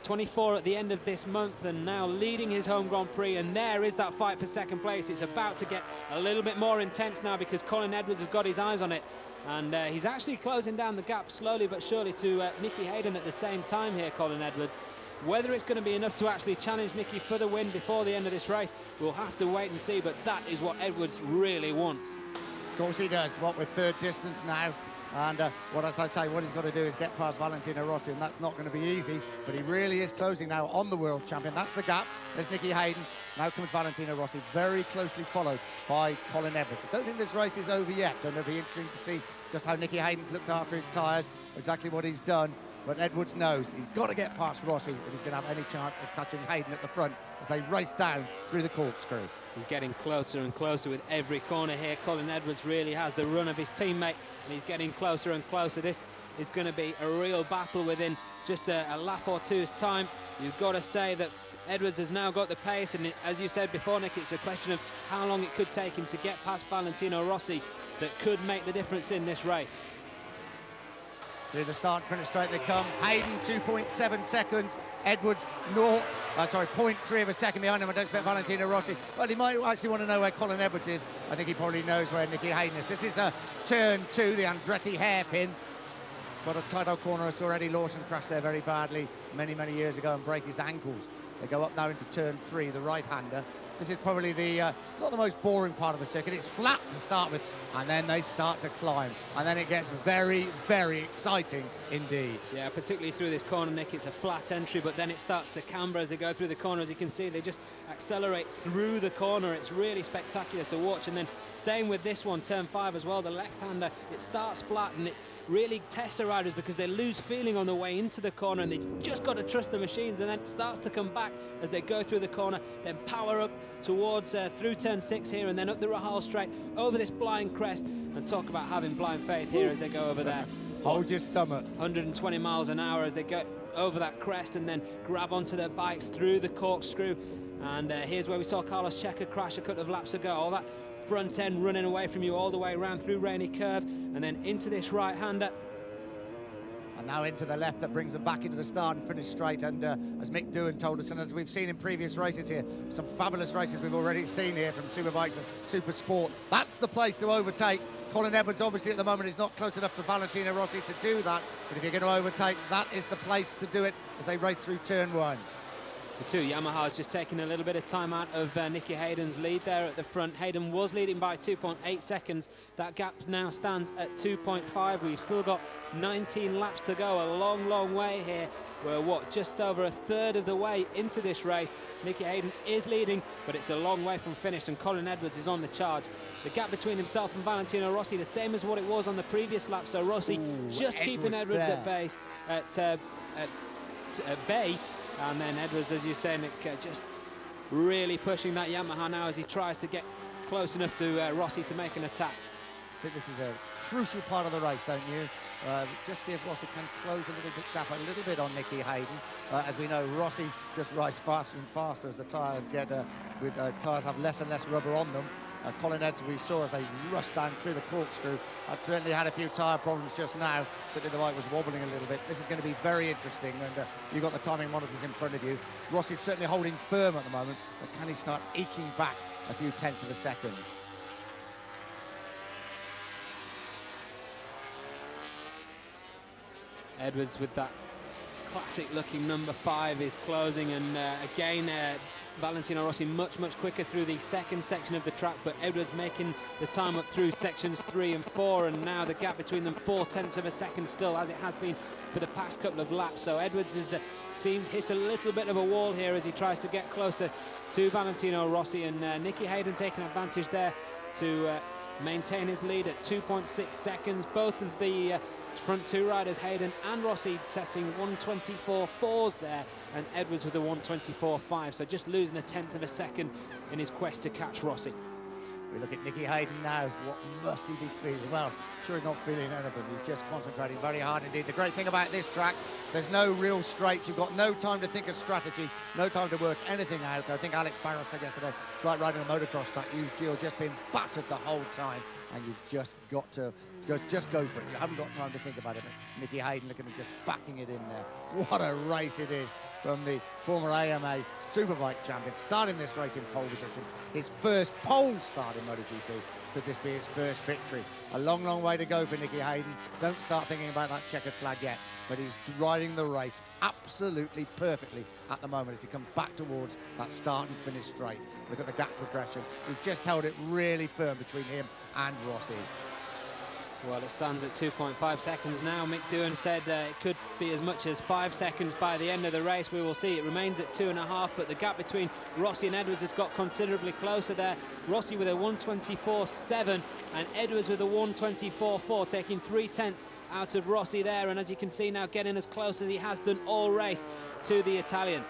[SPEAKER 1] 24 at the end of this month, and now leading his home Grand Prix. And there is that fight for second place. It's about to get a little bit more intense now because Colin Edwards has got his eyes on it, and he's actually closing down the gap slowly but surely to Nicky Hayden at the same time here, Colin Edwards. Whether it's going to be enough to actually challenge Nicky for the win before the end of this race, we'll have to wait and see, but that is what Edwards really wants.
[SPEAKER 2] Of course he does. What with third distance now, and as I say, what he's got to do is get past Valentino Rossi, and that's not going to be easy, but he really is closing now on the world champion. That's the gap. There's Nicky Hayden. Now comes Valentino Rossi, very closely followed by Colin Edwards. I don't think this race is over yet, and it'll be interesting to see just how Nicky Hayden's looked after his tyres, exactly what he's done. But Edwards knows he's got to get past Rossi if he's going to have any chance of catching Hayden at the front as they race down through the corkscrew.
[SPEAKER 1] He's getting closer and closer with every corner here. Colin Edwards really has the run of his teammate, and he's getting closer and closer. This is going to be a real battle within just a lap or two's time. You've got to say that Edwards has now got the pace, and as you said before, Nick, it's a question of how long it could take him to get past Valentino Rossi that could make the difference in this race.
[SPEAKER 2] Through the start finish straight they come. Hayden 2.7 seconds. Edwards 0.3 of a second behind him. I don't expect Valentino Rossi, but he might actually want to know where Colin Edwards is. I think he probably knows where Nicky Hayden is. This is a turn 2, the Andretti hairpin. Got a tight old corner. It's already Lawson crashed there very badly many years ago and break his ankles. They go up now into turn 3, the right-hander. This is probably the not the most boring part of the circuit. It's flat to start with, and then they start to climb, and then it gets very exciting indeed.
[SPEAKER 1] Yeah, particularly through this corner, Nick. It's a flat entry, but then it starts to camber as they go through the corner. As you can see, they just accelerate through the corner. It's really spectacular to watch. And then same with this one, turn 5 as well. The left-hander, it starts flat, and it really tests the riders because they lose feeling on the way into the corner, and they just got to trust the machines, and then it starts to come back as they go through the corner, then power up towards through turn 6 here, and then up the Rahal straight over this blind crest. And talk about having blind faith here as they go over there.
[SPEAKER 2] Hold your stomach.
[SPEAKER 1] 120 miles an hour as they go over that crest and then grab onto their bikes through the corkscrew. And here's where we saw Carlos Checa crash a couple of laps ago. All that front end running away from you all the way around through Rainy Curve and then into this right-hander.
[SPEAKER 2] And now into the left, that brings them back into the start and finish straight. And as Mick Doohan told us, and as we've seen in previous races here, some fabulous races we've already seen here from Superbikes and Super Sport. That's the place to overtake. Colin Edwards obviously at the moment is not close enough for Valentino Rossi to do that, but if you're going to overtake, that is the place to do it as they race through turn 1.
[SPEAKER 1] The two Yamahas just taking a little bit of time out of Nicky Hayden's lead there at the front. Hayden was leading by 2.8 seconds. That gap now stands at 2.5. We've still got 19 laps to go, a long way here We're, what, just over a third of the way into this race. Nikki Hayden is leading, but it's a long way from finished, and Colin Edwards is on the charge. The gap between himself and Valentino Rossi, the same as what it was on the previous lap, so Rossi just keeping Edwards at base, at bay, and then Edwards, as you say, Nick, just really pushing that Yamaha now as he tries to get close enough to Rossi to make an attack.
[SPEAKER 2] I think this is a crucial part of the race, don't you? Just see if Rossi can close a little bit, gap a little bit on Nikki Hayden. As we know, Rossi just rides faster and faster as the tyres get, tyres have less and less rubber on them. Colin Edwards, we saw as they rushed down through the corkscrew. I'd certainly had a few tyre problems just now. Certainly the bike was wobbling a little bit. This is going to be very interesting, and you've got the timing monitors in front of you. Rossi's certainly holding firm at the moment, but can he start eking back a few tenths of a second?
[SPEAKER 1] Edwards with that classic looking number 5 is closing, and again Valentino Rossi much quicker through the second section of the track, but Edwards making the time up through sections 3 and 4, and now the gap between them 0.4 of a second still, as it has been for the past couple of laps. So Edwards is, seems hit a little bit of a wall here as he tries to get closer to Valentino Rossi, and Nicky Hayden taking advantage there to maintain his lead at 2.6 seconds. Both of the front two riders, Hayden and Rossi, setting 1:24.4s there, and Edwards with a 1:24.5, so just losing a tenth of a second in his quest to catch Rossi.
[SPEAKER 2] We look at Nicky Hayden now. What must he be feeling? Well, sure he's not feeling anything. He's just concentrating very hard indeed. The great thing about this track, there's no real straights. You've got no time to think of strategy, no time to work anything out. I think Alex Barros said yesterday, it's like riding a motocross track. You're just being battered the whole time, and you've just got to just go for it. You haven't got time to think about it. Nicky Hayden looking at just backing it in there. What a race it is from the former AMA Superbike champion, starting this race in pole position. His first pole start in MotoGP. Could this be his first victory? A long way to go for Nicky Hayden. Don't start thinking about that checkered flag yet, but he's riding the race absolutely perfectly at the moment as he comes back towards that start and finish straight. Look at the gap progression. He's just held it really firm between him and Rossi.
[SPEAKER 1] Well, it stands at 2.5 seconds now. Mick Doohan said it could be as much as 5 seconds by the end of the race. We will see. It remains at 2.5, but the gap between Rossi and Edwards has got considerably closer there. Rossi with a 1:24.7 and Edwards with a 1:24.4, taking 3/10 out of Rossi there, and as you can see now, getting as close as he has done all race to the Italian.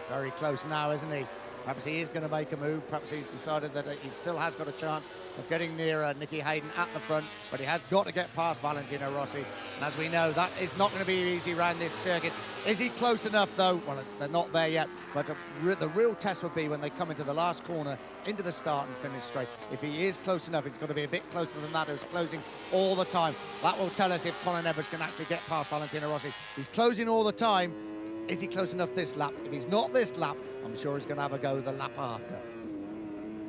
[SPEAKER 2] Very close now, isn't he? Perhaps he is going to make a move. Perhaps he's decided that he still has got a chance of getting near Nicky Hayden at the front, but he has got to get past Valentino Rossi. And as we know, that is not going to be easy around this circuit. Is he close enough, though? Well, they're not there yet, but the real test would be when they come into the last corner, into the start and finish straight. If he is close enough, it's got to be a bit closer than that. Who's closing all the time. That will tell us if Colin Edwards can actually get past Valentino Rossi. He's closing all the time. Is he close enough this lap? If he's not this lap, I'm sure he's going to have a go the lap after.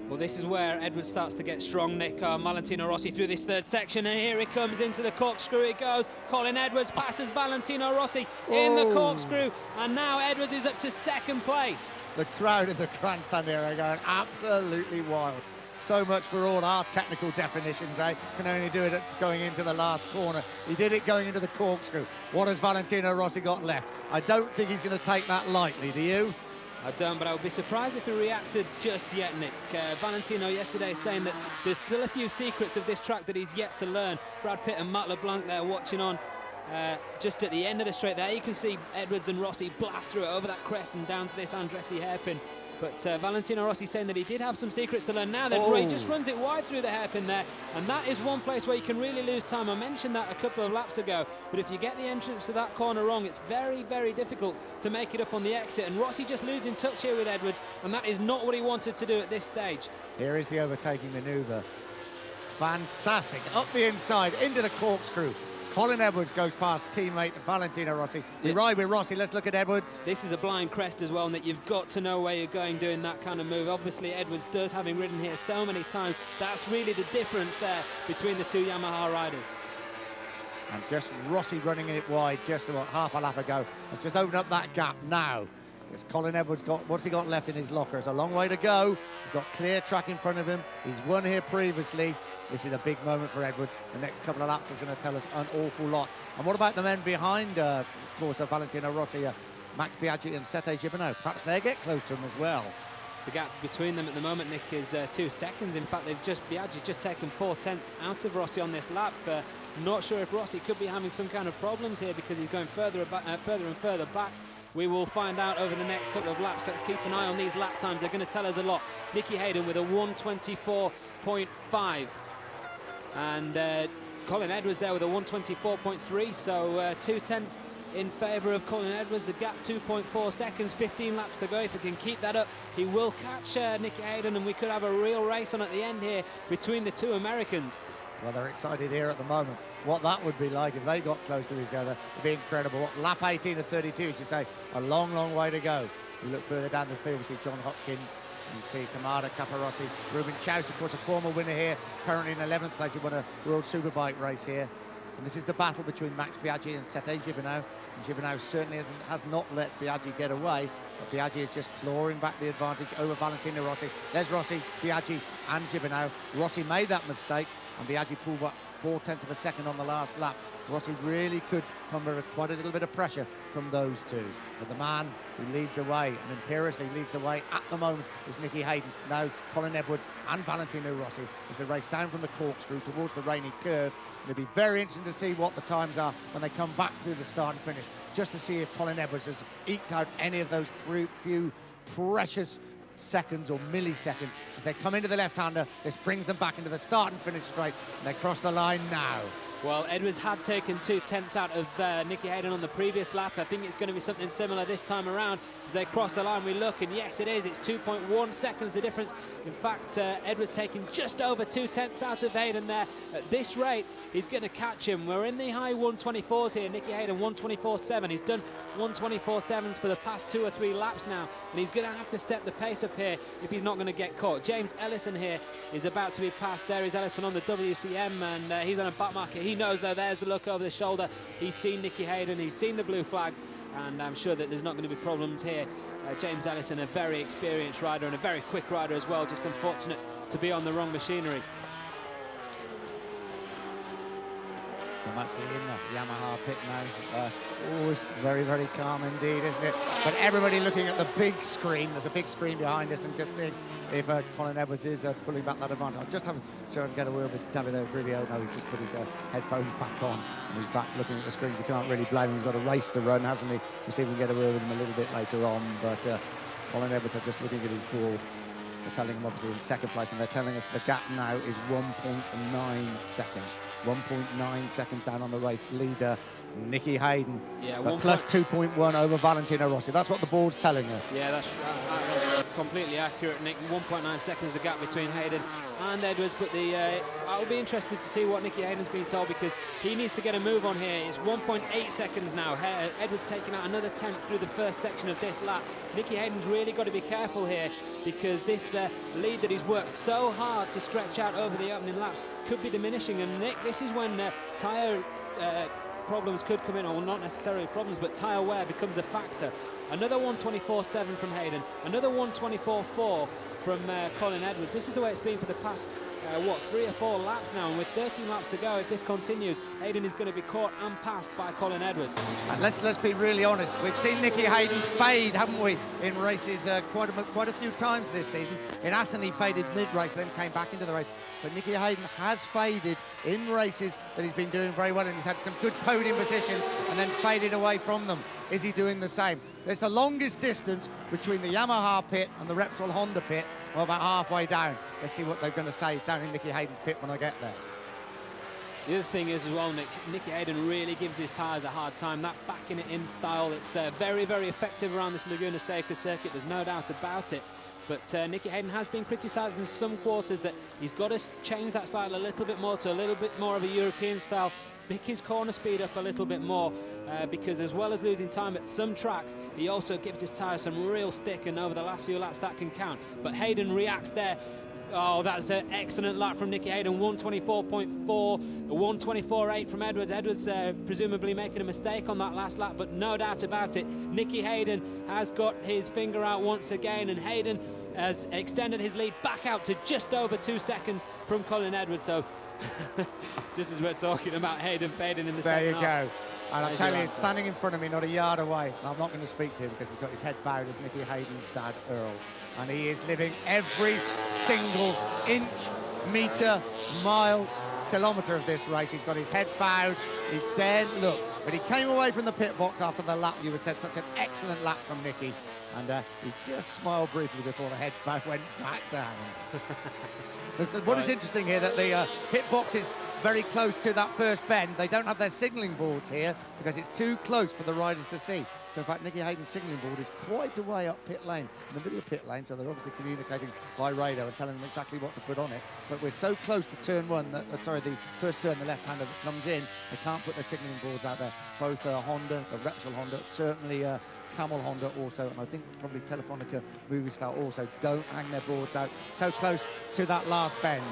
[SPEAKER 1] Well, this is where Edwards starts to get strong, Nick. Valentino Rossi through this third section, and here he comes into the corkscrew. He goes. Colin Edwards passes Valentino Rossi in the corkscrew, and now Edwards is up to second place.
[SPEAKER 2] The crowd in the grandstand here are going absolutely wild. So much for all our technical definitions, eh? Can only do it going into the last corner. He did it going into the corkscrew. What has Valentino Rossi got left? I don't think he's going to take that lightly, do you?
[SPEAKER 1] I don't, but I would be surprised if he reacted just yet, Nick. Valentino yesterday saying that there's still a few secrets of this track that he's yet to learn. Brad Pitt and Matt LeBlanc there watching on. Just at the end of the straight there, you can see Edwards and Rossi blast through it over that crest and down to this Andretti hairpin. But Valentino Rossi saying that he did have some secrets to learn. Now then, he just runs it wide through the hairpin there, and that is one place where you can really lose time. I mentioned that a couple of laps ago, but if you get the entrance to that corner wrong, it's very difficult to make it up on the exit, and Rossi just losing touch here with Edwards, and that is not what he wanted to do at this stage.
[SPEAKER 2] Here is the overtaking manoeuvre. Fantastic. Up the inside, into the corkscrew. Colin Edwards goes past teammate Valentino Rossi. We ride with Rossi. Let's look at Edwards.
[SPEAKER 1] This is a blind crest as well, and that you've got to know where you're going doing that kind of move. Obviously, Edwards does, having ridden here so many times. That's really the difference there between the two Yamaha riders.
[SPEAKER 2] And just Rossi running it wide just about half a lap ago. Let's just open up that gap now. Because Colin Edwards what's he got left in his locker? It's a long way to go. He's got clear track in front of him. He's won here previously. This is a big moment for Edwards. The next couple of laps is going to tell us an awful lot. And what about the men behind, of course, Valentino Rossi, Max Biaggi and Sete Gibernau? Perhaps they get close to him as well.
[SPEAKER 1] The gap between them at the moment, Nick, is 2 seconds. In fact, Biaggi's just taken 4/10 out of Rossi on this lap. Not sure if Rossi could be having some kind of problems here because he's going further and further back. We will find out over the next couple of laps. Let's keep an eye on these lap times. They're going to tell us a lot. Nikki Hayden with a 1:24.5. And Colin Edwards there with a 1:24.3. So 2/10 in favour of Colin Edwards. The gap 2.4 seconds, 15 laps to go. If he can keep that up, he will catch Nikki Hayden, and we could have a real race on at the end here between the two Americans.
[SPEAKER 2] Well, they're excited here at the moment. What that would be like if they got close to each other would be incredible. Lap 18 of 32, as you say, a long, long way to go. You look further down the field, you see John Hopkins, you see Tamada Caparossi, Ruben Chaus, of course, a former winner here, currently in 11th place. He won a World Superbike race here. And this is the battle between Max Biaggi and Sete Gibernau. And Jibernau certainly has not let Biaggi get away, but Biaggi is just clawing back the advantage over Valentino Rossi. There's Rossi, Biaggi and Jibernau. Rossi made that mistake, and Biaggi pulled back 4/10 of a second on the last lap. Rossi really could come under quite a little bit of pressure from those two. But the man who leads the way and imperiously leads the way at the moment is Nikki Hayden. Now Colin Edwards and Valentino Rossi as they race down from the corkscrew towards the rainy curve. And it'll be very interesting to see what the times are when they come back through the start and finish, just to see if Colin Edwards has eked out any of those few precious seconds or milliseconds. As they come into the left-hander, this brings them back into the start and finish straight, and they cross the line now.
[SPEAKER 1] Well, Edwards had taken 2/10 out of Nikki Hayden on the previous lap. I think it's going to be something similar this time around. As they cross the line, we look, and yes, it is. It's 2.1 seconds the difference. In fact, Edwards taking just over 2/10 out of Hayden there. At this rate, he's going to catch him. We're in the high 124s here. Nikki Hayden, 124.7. He's done 124.7s for the past 2 or 3 laps now, and he's going to have to step the pace up here if he's not going to get caught. James Ellison here is about to be passed. There is Ellison on the WCM, and he's on a back marker. He knows, though, there's a look over the shoulder. He's seen Nikki Hayden, he's seen the blue flags, and I'm sure that there's not going to be problems here. James Ellison, a very experienced rider and a very quick rider as well, just unfortunate to be on the wrong machinery.
[SPEAKER 2] I'm actually in the Yamaha pit now. Always very, very calm indeed, isn't it? But everybody looking at the big screen. There's a big screen behind us, and just seeing if Colin Edwards is pulling back that advantage. I just haven't tried to get a word with David O'Grady. No, he's just put his headphones back on, and he's back looking at the screen. You can't really blame him. He's got a race to run, hasn't he? We'll see if we can get a word with him a little bit later on. But Colin Edwards are just looking at his ball. They're telling him obviously in second place, and they're telling us the gap now is 1.9 seconds. 1.9 seconds down on the race leader, Nikki Hayden.
[SPEAKER 1] Yeah,
[SPEAKER 2] plus 2.1 over Valentino Rossi. That's what the board's telling us.
[SPEAKER 1] Yeah, that's completely accurate, Nick. 1.9 seconds the gap between Hayden and Edwards, but I will be interested to see what Nikki Hayden's been told, because he needs to get a move on here. It's 1.8 seconds now. Edwards taking out another 10th through the first section of this lap. Nikki Hayden's really got to be careful here, because this lead that he's worked so hard to stretch out over the opening laps could be diminishing. And Nick, this is when tyre problems could come in, or not necessarily problems, but tyre wear becomes a factor. Another 124.7 from Hayden, another 124.4 from Colin Edwards. This is the way it's been for the past, 3 or 4 laps now, and with 13 laps to go, if this continues, Hayden is going to be caught and passed by Colin Edwards.
[SPEAKER 2] And let's be really honest, we've seen Nikki Hayden fade, haven't we, in races quite a few times this season. In Assen, he faded mid-race, then came back into the race. But Nikki Hayden has faded in races that he's been doing very well, and he's had some good podium positions and then faded away from them. Is he doing the same? There's the longest distance between the Yamaha pit and the Repsol Honda pit. Well, about halfway down. Let's see what they're going to say down in Nikki Hayden's pit when I get there.
[SPEAKER 1] The other thing is as well, Nick, Nikki Hayden really gives his tyres a hard time. That backing it in style, it's very, very effective around this Laguna Seca circuit. There's no doubt about it. But Nikki Hayden has been criticised in some quarters that he's got to change that style a little bit more to a little bit more of a European style, pick his corner speed up a little bit more, because as well as losing time at some tracks, he also gives his tyres some real stick, and over the last few laps that can count. But Hayden reacts there Oh, that's an excellent lap from Nikki Hayden. 124.4, 124.8 from Edwards. Edwards presumably making a mistake on that last lap, but no doubt about it. Nikki Hayden has got his finger out once again, and Hayden has extended his lead back out to just over 2 seconds from Colin Edwards. So just as we're talking about Hayden fading in the second half.
[SPEAKER 2] There you go. And I'll tell you, it's standing in front of me, not a yard away. And I'm not going to speak to him because he's got his head bowed as Nikki Hayden's dad, Earl. And he is living every single inch, metre, mile, kilometre of this race. He's got his head bowed. He's there, look. But he came away from the pit box after the lap. You would said such an excellent lap from Nikki. And he just smiled briefly before the head back went back down. What is interesting here, that the pit box is very close to that first bend. They don't have their signalling boards here because it's too close for the riders to see. So in fact, Nikki Hayden's signalling board is quite a way up pit lane, in the middle of pit lane, so they're obviously communicating by radar and telling them exactly what to put on it. But we're so close to turn one, the first turn, the left-hander that comes in, they can't put their signalling boards out there. Both Honda, the Repsol Honda, certainly Camel Honda also, and I think probably Telefonica Movistar also don't hang their boards out so close to that last bend.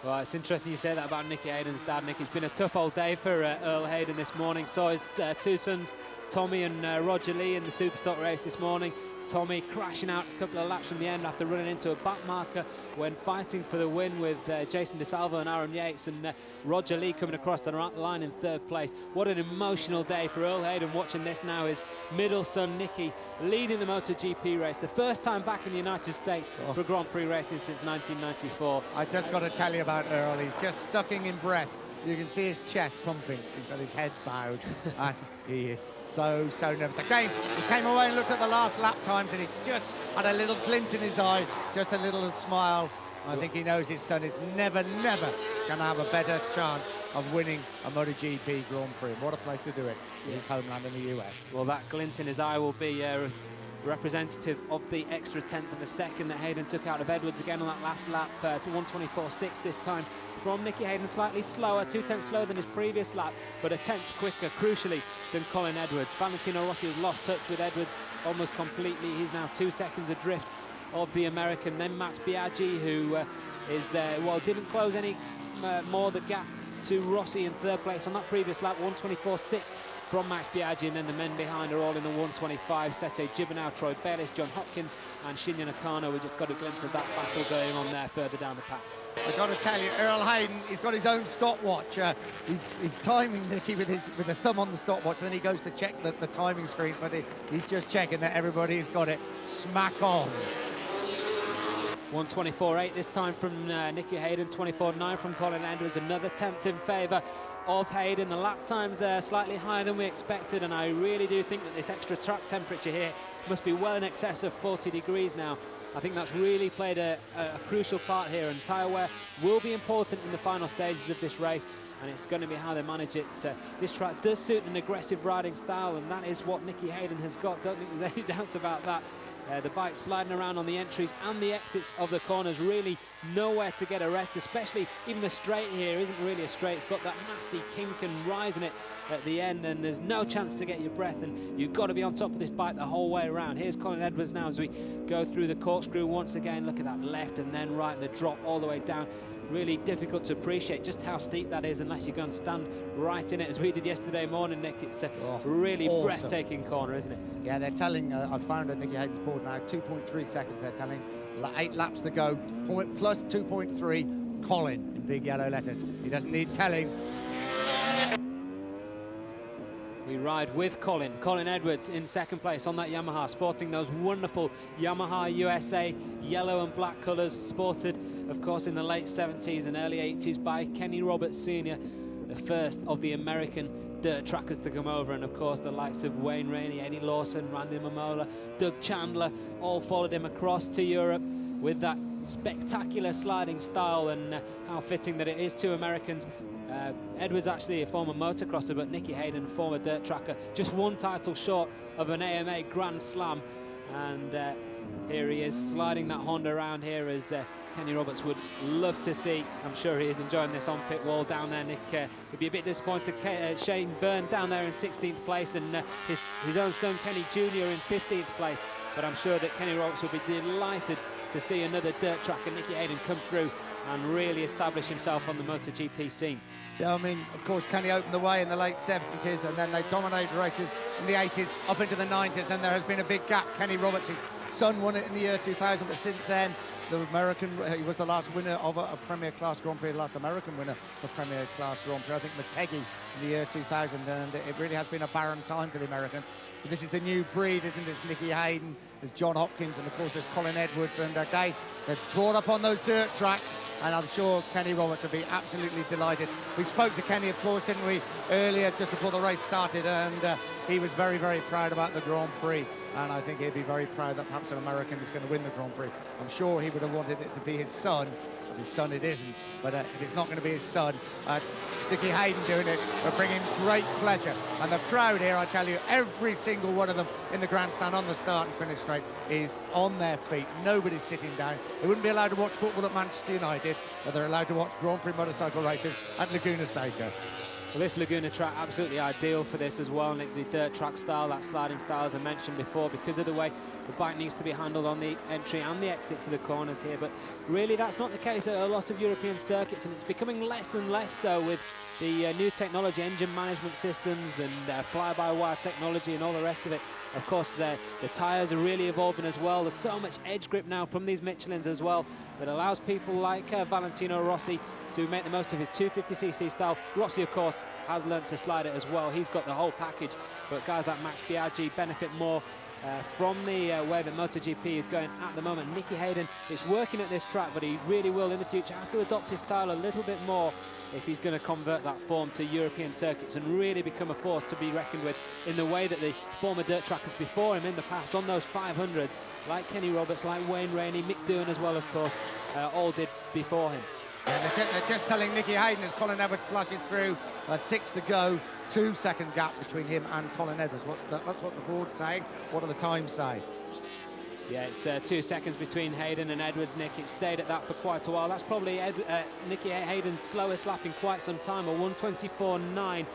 [SPEAKER 1] Well, it's interesting you say that about Nikki Hayden's dad, Nick. It's been a tough old day for Earl Hayden this morning. Saw his two sons, Tommy and Roger Lee, in the Superstock race this morning. Tommy crashing out a couple of laps from the end after running into a back marker when fighting for the win with Jason DeSalvo and Aaron Yates, and Roger Lee coming across the line in third place. What an emotional day for Earl Hayden watching this now. His middle son Nicky leading the MotoGP race, the first time back in the United States for Grand Prix racing since 1994.
[SPEAKER 2] I just got to tell you about Earl. He's just sucking in breath. You can see his chest pumping. He's got his head bowed, and he is so nervous. Again, he came away and looked at the last lap times, and he just had a little glint in his eye, just a little smile. I think he knows his son is never going to have a better chance of winning a MotoGP Grand Prix. What a place to do it, in his homeland in the US.
[SPEAKER 1] Well, that glint in his eye will be representative of the extra tenth of a second that Hayden took out of Edwards again on that last lap, to 124.6 this time from Nikki Hayden. Slightly slower, 2/10 slower than his previous lap, but a tenth quicker, crucially, than Colin Edwards. Valentino Rossi has lost touch with Edwards almost completely. He's now 2 seconds adrift of the American. Then Max Biaggi, who didn't close any more the gap to Rossi in third place on that previous lap, 124.6 from Max Biaggi, and then the men behind are all in the 125. Sete Jibernau, Troy Bayliss, John Hopkins and Shinya Nakano. We just got a glimpse of that battle going on there further down the path.
[SPEAKER 2] I've got to tell you, Earl Hayden, he's got his own stopwatch. He's timing Nicky with a thumb on the stopwatch, and then he goes to check the timing screen, but he's just checking that everybody's got it smack on.
[SPEAKER 1] 124.8 this time from Nikki Hayden, 24.9 from Colin Edwards, another 10th in favour of Hayden. The lap times are slightly higher than we expected, and I really do think that this extra track temperature here must be well in excess of 40 degrees now. I think that's really played a crucial part here, and tyre wear will be important in the final stages of this race, and it's going to be how they manage it. This track does suit an aggressive riding style, and that is what Nikki Hayden has got. Don't think there's any doubt about that. The bike sliding around on the entries and the exits of the corners, really nowhere to get a rest, especially even the straight here isn't really a straight. It's got that nasty kink and rise in it at the end, and there's no chance to get your breath, and you've got to be on top of this bike the whole way around. Here's Colin Edwards now as we go through the corkscrew once again. Look at that left and then right, and the drop all the way down. Really difficult to appreciate just how steep that is unless you go and stand right in it, as we did yesterday morning, Nick. It's a really awesome, breathtaking corner, isn't it?
[SPEAKER 2] Yeah, they're telling, I found at Nikki Hayden's board now, 2.3 seconds, they're telling. 8 laps to go, plus 2.3, Colin, in big yellow letters. He doesn't need telling.
[SPEAKER 1] We ride with Colin Edwards in second place on that Yamaha, sporting those wonderful Yamaha USA yellow and black colours, sported, of course, in the late 70s and early 80s by Kenny Roberts Sr., the first of the American dirt trackers to come over, and of course the likes of Wayne Rainey, Eddie Lawson, Randy Mamola, Doug Chandler all followed him across to Europe with that spectacular sliding style, and how fitting that it is two Americans. Edwards actually a former motocrosser, but Nikki Hayden, former dirt tracker, just one title short of an AMA Grand Slam, and here he is sliding that Honda around here, as Kenny Roberts would love to see. I'm sure he is enjoying this on pit wall down there, Nick. He'd be a bit disappointed. Shane Byrne down there in 16th place, and his own son Kenny Jr. in 15th place. but I'm sure that Kenny Roberts will be delighted to see another dirt track and Nicky Hayden come through and really establish himself on the MotoGP scene.
[SPEAKER 2] Yeah, I mean, of course, Kenny opened the way in the late 70s, and then they dominated races in the 80s up into the 90s, and there has been a big gap. Kenny Roberts' son won it in the year 2000, but since then, the American, he was the last winner of a Premier Class Grand Prix, the last American winner of Premier Class Grand Prix, I think Motegi in the year 2000, and it really has been a barren time for the Americans. But this is the new breed, isn't it? It's Nicky Hayden, there's John Hopkins, and of course there's Colin Edwards, and they're brought up on those dirt tracks, and I'm sure Kenny Roberts will be absolutely delighted. We spoke to Kenny, of course, didn't we, earlier, just before the race started, and he was very, very proud about the Grand Prix. And I think he'd be very proud that perhaps an American is going to win the Grand Prix. I'm sure he would have wanted it to be his son. His son it isn't, but if it's not going to be his son, Nicky Hayden doing it will bring him great pleasure. And the crowd here, I tell you, every single one of them in the grandstand on the start and finish straight is on their feet. Nobody's sitting down. They wouldn't be allowed to watch football at Manchester United, but they're allowed to watch Grand Prix motorcycle races at Laguna Seca.
[SPEAKER 1] Well, this Laguna track absolutely ideal for this as well, Nick. The dirt track style, that sliding style, as I mentioned before, because of the way the bike needs to be handled on the entry and the exit to the corners here. But really, that's not the case at a lot of European circuits, and it's becoming less and less so with the new technology, engine management systems, and fly-by-wire technology and all the rest of it. Of course, the tyres are really evolving as well. There's so much edge grip now from these Michelins as well that allows people like Valentino Rossi to make the most of his 250cc style. Rossi, of course, has learnt to slide it as well. He's got the whole package, but guys like Max Biaggi benefit more from the way that MotoGP is going at the moment. Nicky Hayden is working at this track, but he really will in the future have to adopt his style a little bit more if he's going to convert that form to European circuits and really become a force to be reckoned with in the way that the former dirt trackers before him in the past on those 500s, like Kenny Roberts, like Wayne Rainey, Mick Doohan as well, of course, all did before him.
[SPEAKER 2] Yeah, they're just telling Nicky Hayden as Colin Edwards flashes through, 6 to go, 2-second gap between him and Colin Edwards. That's what the board's saying. What do the times say?
[SPEAKER 1] Yeah, it's 2 seconds between Hayden and Edwards, Nick. It stayed at that for quite a while. That's probably Nicky Hayden's slowest lap in quite some time, a 1:24.9.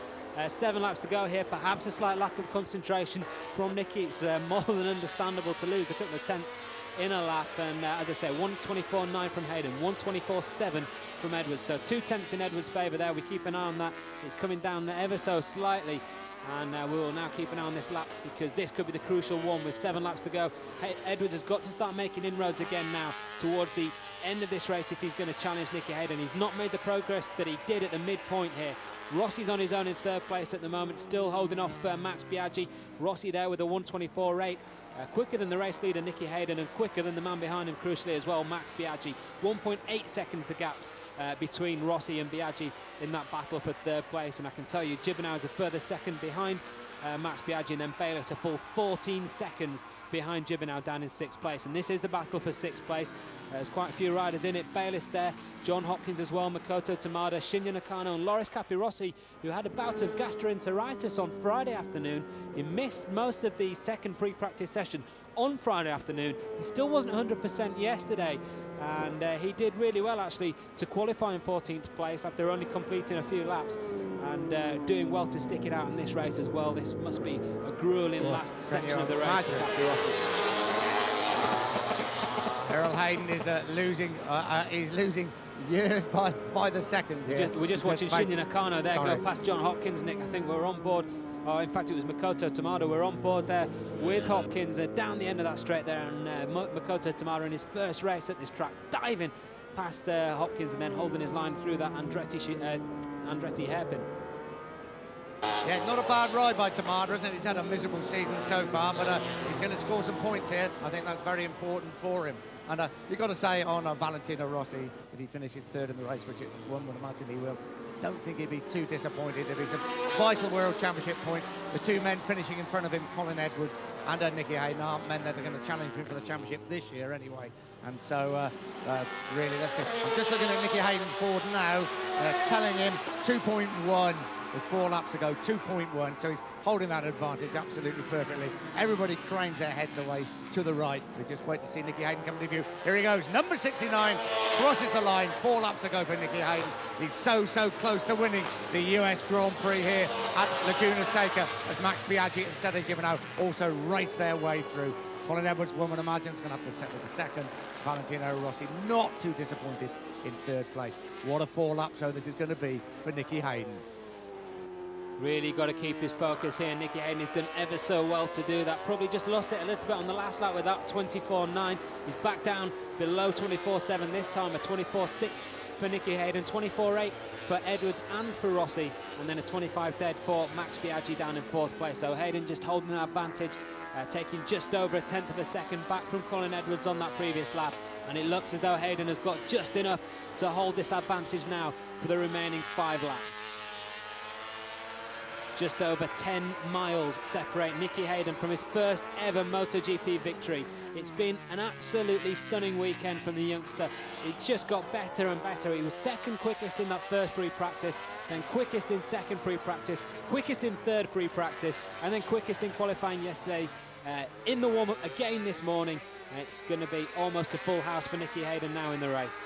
[SPEAKER 1] 7 laps to go here. Perhaps a slight lack of concentration from Nicky. It's more than understandable to lose a couple of tenths in a lap. And as I say, 1:24.9 from Hayden, 1:24.7 from Edwards. So 2 tenths in Edwards' favour there. We keep an eye on that. It's coming down ever so slightly. And we will now keep an eye on this lap because this could be the crucial one with 7 laps to go. Edwards has got to start making inroads again now towards the end of this race if he's going to challenge Nicky Hayden. He's not made the progress that he did at the midpoint here. Rossi's on his own in 3rd place at the moment, still holding off Max Biaggi. Rossi there with a 1:24.8. Quicker than the race leader Nicky Hayden and quicker than the man behind him, crucially as well, Max Biaggi. 1.8 seconds the gap between Rossi and Biaggi in that battle for 3rd place. And I can tell you, Jibernau is a further second behind Max Biaggi, and then Bayliss a full 14 seconds behind Jibernau down in 6th place. And this is the battle for 6th place. There's quite a few riders in it. Bayliss there, John Hopkins as well, Makoto Tamada, Shinya Nakano and Loris Capirossi, who had a bout of gastroenteritis on Friday afternoon. He missed most of the second free practice session on Friday afternoon. He still wasn't 100% yesterday, and he did really well actually to qualify in 14th place after only completing a few laps and doing well to stick it out in this race as well. This must be a grueling last section of the race for Capirossi.
[SPEAKER 2] Errol Hayden is losing years by the second here.
[SPEAKER 1] We're just watching Shinya Nakano there go past John Hopkins, Nick. I think we're on board. Oh, in fact, it was Makoto Tamada. We're on board there with Hopkins down the end of that straight there, and Makoto Tamada in his first race at this track, diving past Hopkins and then holding his line through that Andretti hairpin.
[SPEAKER 2] Yeah, not a bad ride by Tamada, isn't it? He's had a miserable season so far, but he's going to score some points here. I think that's very important for him. And you've got to say on Valentino Rossi, if he finishes 3rd in the race, which one would imagine he will, don't think he'd be too disappointed if he's a vital World Championship points. The 2 men finishing in front of him, Colin Edwards and Nicky Hayden, aren't men that are going to challenge him for the championship this year anyway. And so, really, that's it. I'm just looking at Nicky Hayden's board now, telling him 2.1 with 4 laps to go, 2.1. So he's holding that advantage absolutely perfectly. Everybody cranes their heads away to the right. We just wait to see Nicky Hayden come to view. Here he goes, number 69, crosses the line, 4 laps to go for Nicky Hayden. He's so close to winning the US Grand Prix here at Laguna Seca as Max Biaggi and Cedric Jibernau also race their way through. Colin Edwards, one would imagine, is going to have to settle the second. Valentino Rossi not too disappointed in third place. What a 4 lap show this is going to be for Nikki Hayden.
[SPEAKER 1] Really got to keep his focus here. Nikki Hayden has done ever so well to do that. Probably just lost it a little bit on the last lap with that 24.9. He's back down below 24.7 this time, a 24.6 for Nikki Hayden, 24.8 for Edwards and for Rossi, and then a 25 dead for Max Biaggi down in 4th place. So Hayden just holding an advantage, taking just over a 1/10 of a second back from Colin Edwards on that previous lap. And it looks as though Hayden has got just enough to hold this advantage now for the remaining 5 laps. Just over 10 miles separate Nicky Hayden from his first ever MotoGP victory. It's been an absolutely stunning weekend from the youngster. It just got better and better. He was second quickest in that first free practice, then quickest in second free practice, quickest in third free practice, and then quickest in qualifying yesterday. In the warm-up again this morning. It's going to be almost a full house for Nicky Hayden now in the race.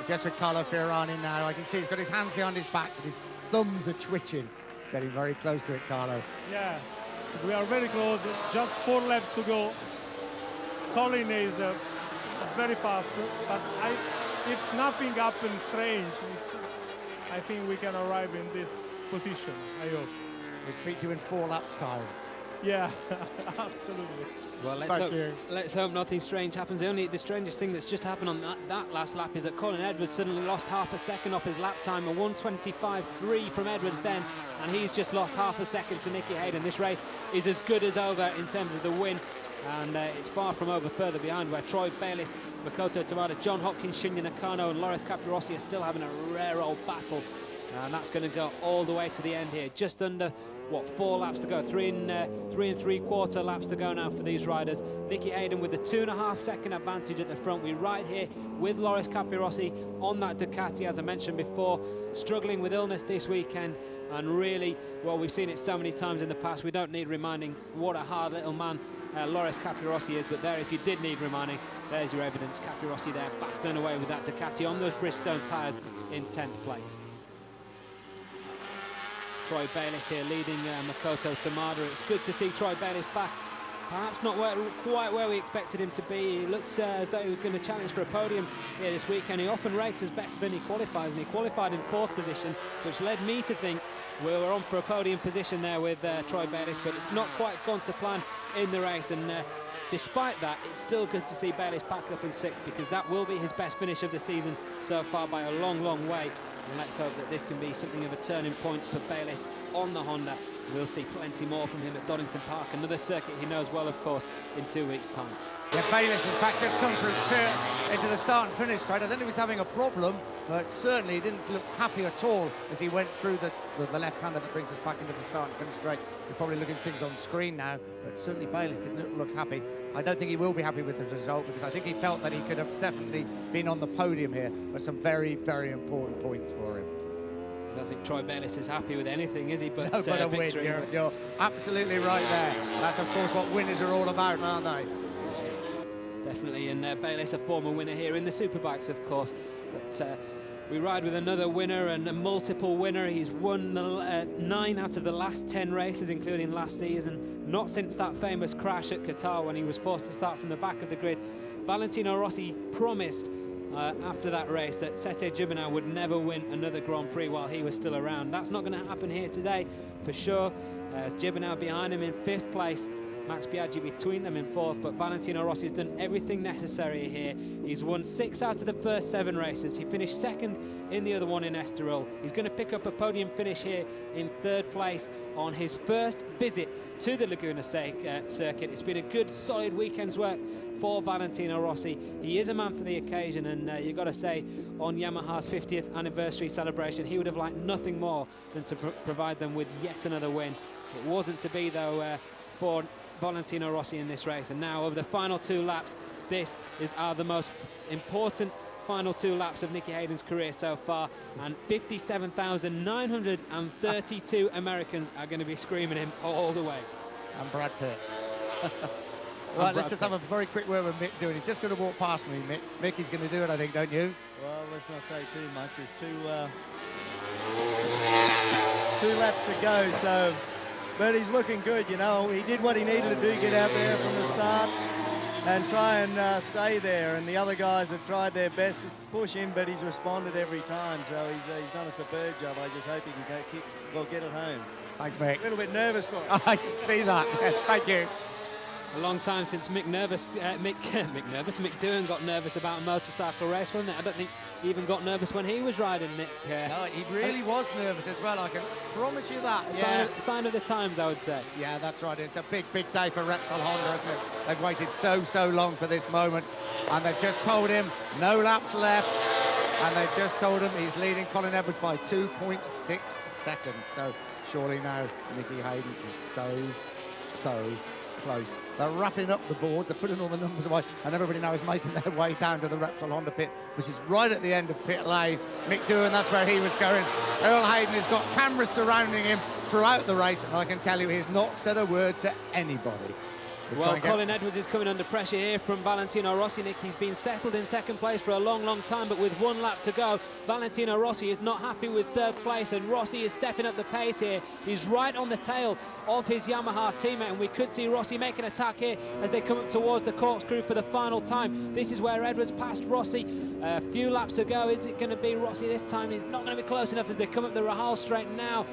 [SPEAKER 2] Just with Carlo Fiorani now, I can see he's got his hands behind his back, but his thumbs are twitching. He's getting very close to it, Carlo.
[SPEAKER 6] Yeah, we are very close. Just 4 laps to go. Colin is very fast, but if nothing happens strange, I think we can arrive in this position, I hope.
[SPEAKER 2] We'll speak to you in 4 laps' time.
[SPEAKER 6] Yeah, absolutely.
[SPEAKER 1] Well, let's hope nothing strange happens. The strangest thing that's just happened on that last lap is that Colin Edwards suddenly lost half a second off his lap time, a 1:25.3 from Edwards then, and he's just lost half a second to Nicky Hayden. This race is as good as over in terms of the win, and it's far from over further behind, where Troy Bayliss, Makoto Tamada, John Hopkins, Shinya Nakano and Loris Capirossi are still having a rare old battle. And that's going to go all the way to the end here. Just under, 4 laps to go? 3 and 3/4 laps to go now for these riders. Nicky Hayden with a 2.5 second advantage at the front. We're right here with Loris Capirossi on that Ducati, as I mentioned before, struggling with illness this weekend. And really, well, we've seen it so many times in the past. We don't need reminding what a hard little man Loris Capirossi is. But there, if you did need reminding, there's your evidence. Capirossi there, battling away with that Ducati on those Bridgestone tyres in 10th place. Troy Bayliss here leading Makoto Tamada. It's good to see Troy Bayliss back. Perhaps not quite where we expected him to be. He looks as though he was going to challenge for a podium here this weekend. He often races better than he qualifies, and he qualified in 4th position, which led me to think we were on for a podium position there with Troy Bayliss, but it's not quite gone to plan in the race. And despite that, it's still good to see Bayliss back up in 6th, because that will be his best finish of the season so far by a long, long way. And let's hope that this can be something of a turning point for Bayliss on the Honda. We'll see plenty more from him at Donington Park, another circuit he knows well, of course, in 2 weeks' time.
[SPEAKER 2] Yeah, Bayliss, in fact, just come through into the start and finish straight. I think he was having a problem, but certainly he didn't look happy at all as he went through the left-hander that brings us back into the start and finish straight. You're probably looking at things on screen now, but certainly Bayliss didn't look happy. I don't think he will be happy with the result, because I think he felt that he could have definitely been on the podium here, but some very, very important points for him.
[SPEAKER 1] I don't think Troy Bayliss is happy with anything, is he? But,
[SPEAKER 2] no, but a
[SPEAKER 1] victory.
[SPEAKER 2] Win. You're absolutely right there. That's, of course, what winners are all about, aren't they?
[SPEAKER 1] Definitely, and Bayliss, a former winner here in the Superbikes, of course. But we ride with another winner and a multiple winner. He's won 9 out of the last 10 races, including last season. Not since that famous crash at Qatar when he was forced to start from the back of the grid. Valentino Rossi promised after that race that Sete Jibernau would never win another Grand Prix while he was still around. That's not going to happen here today, for sure. Jibernau behind him in 5th place, Max Biaggi between them in 4th, but Valentino Rossi has done everything necessary here. He's won 6 out of the first 7 races. He finished 2nd in the other one in Estoril. He's going to pick up a podium finish here in 3rd place on his first visit to the Laguna Seca circuit. It's been a good, solid weekend's work for Valentino Rossi. He is a man for the occasion, and you've got to say, on Yamaha's 50th anniversary celebration, he would have liked nothing more than to provide them with yet another win. It wasn't to be, though, for Valentino Rossi in this race. And now, over the final 2 laps, are the most important final 2 laps of Nicky Hayden's career so far, and 57,932 Americans are going to be screaming him all the way.
[SPEAKER 2] And Brad Pitt. Right, let's just have a very quick word with Mick Doohan. He's just going to walk past me, Mick. Mickey's going to do it, I think, don't you?
[SPEAKER 5] Well, let's not say too much. There's 2 laps to go, so but he's looking good, you know. He did what he needed to do, get out there from the start and try and stay there. And the other guys have tried their best to push him, but he's responded every time. So he's done a superb job. I just hope he can get it home.
[SPEAKER 2] Thanks, Mick.
[SPEAKER 5] A little bit nervous for him.
[SPEAKER 2] I can see that. Yes, thank you.
[SPEAKER 1] A long time since Mick Doohan got nervous about a motorcycle race, wasn't it? I don't think he even got nervous when he was riding, Nick.
[SPEAKER 2] No, he really was nervous as well, I can promise you that.
[SPEAKER 1] Sign of the times, I would say.
[SPEAKER 2] Yeah, that's right. It's a big, big day for Repsol Honda, isn't it? They've waited so long for this moment, and they've just told him no laps left, and they've just told him he's leading Colin Edwards by 2.6 seconds. So surely now Nikki Hayden is so close. They're wrapping up the board, they're putting all the numbers away, and everybody now is making their way down to the Repsol Honda pit, which is right at the end of pit lane. Mick Doohan, that's where he was going. Earl Hayden has got cameras surrounding him throughout the race, and I can tell you he's not said a word to anybody.
[SPEAKER 1] Well, Colin Edwards is coming under pressure here from Valentino Rossi. Nick, he's been settled in second place for a long time, but with one lap to go, Valentino Rossi is not happy with third place, and Rossi is stepping up the pace here. He's right on the tail of his Yamaha teammate, and we could see Rossi make an attack here as they come up towards the corkscrew for the final time. This is where Edwards passed Rossi a few laps ago. Is it going to be Rossi this time? He's not going to be close enough as they come up the Rahal straight now.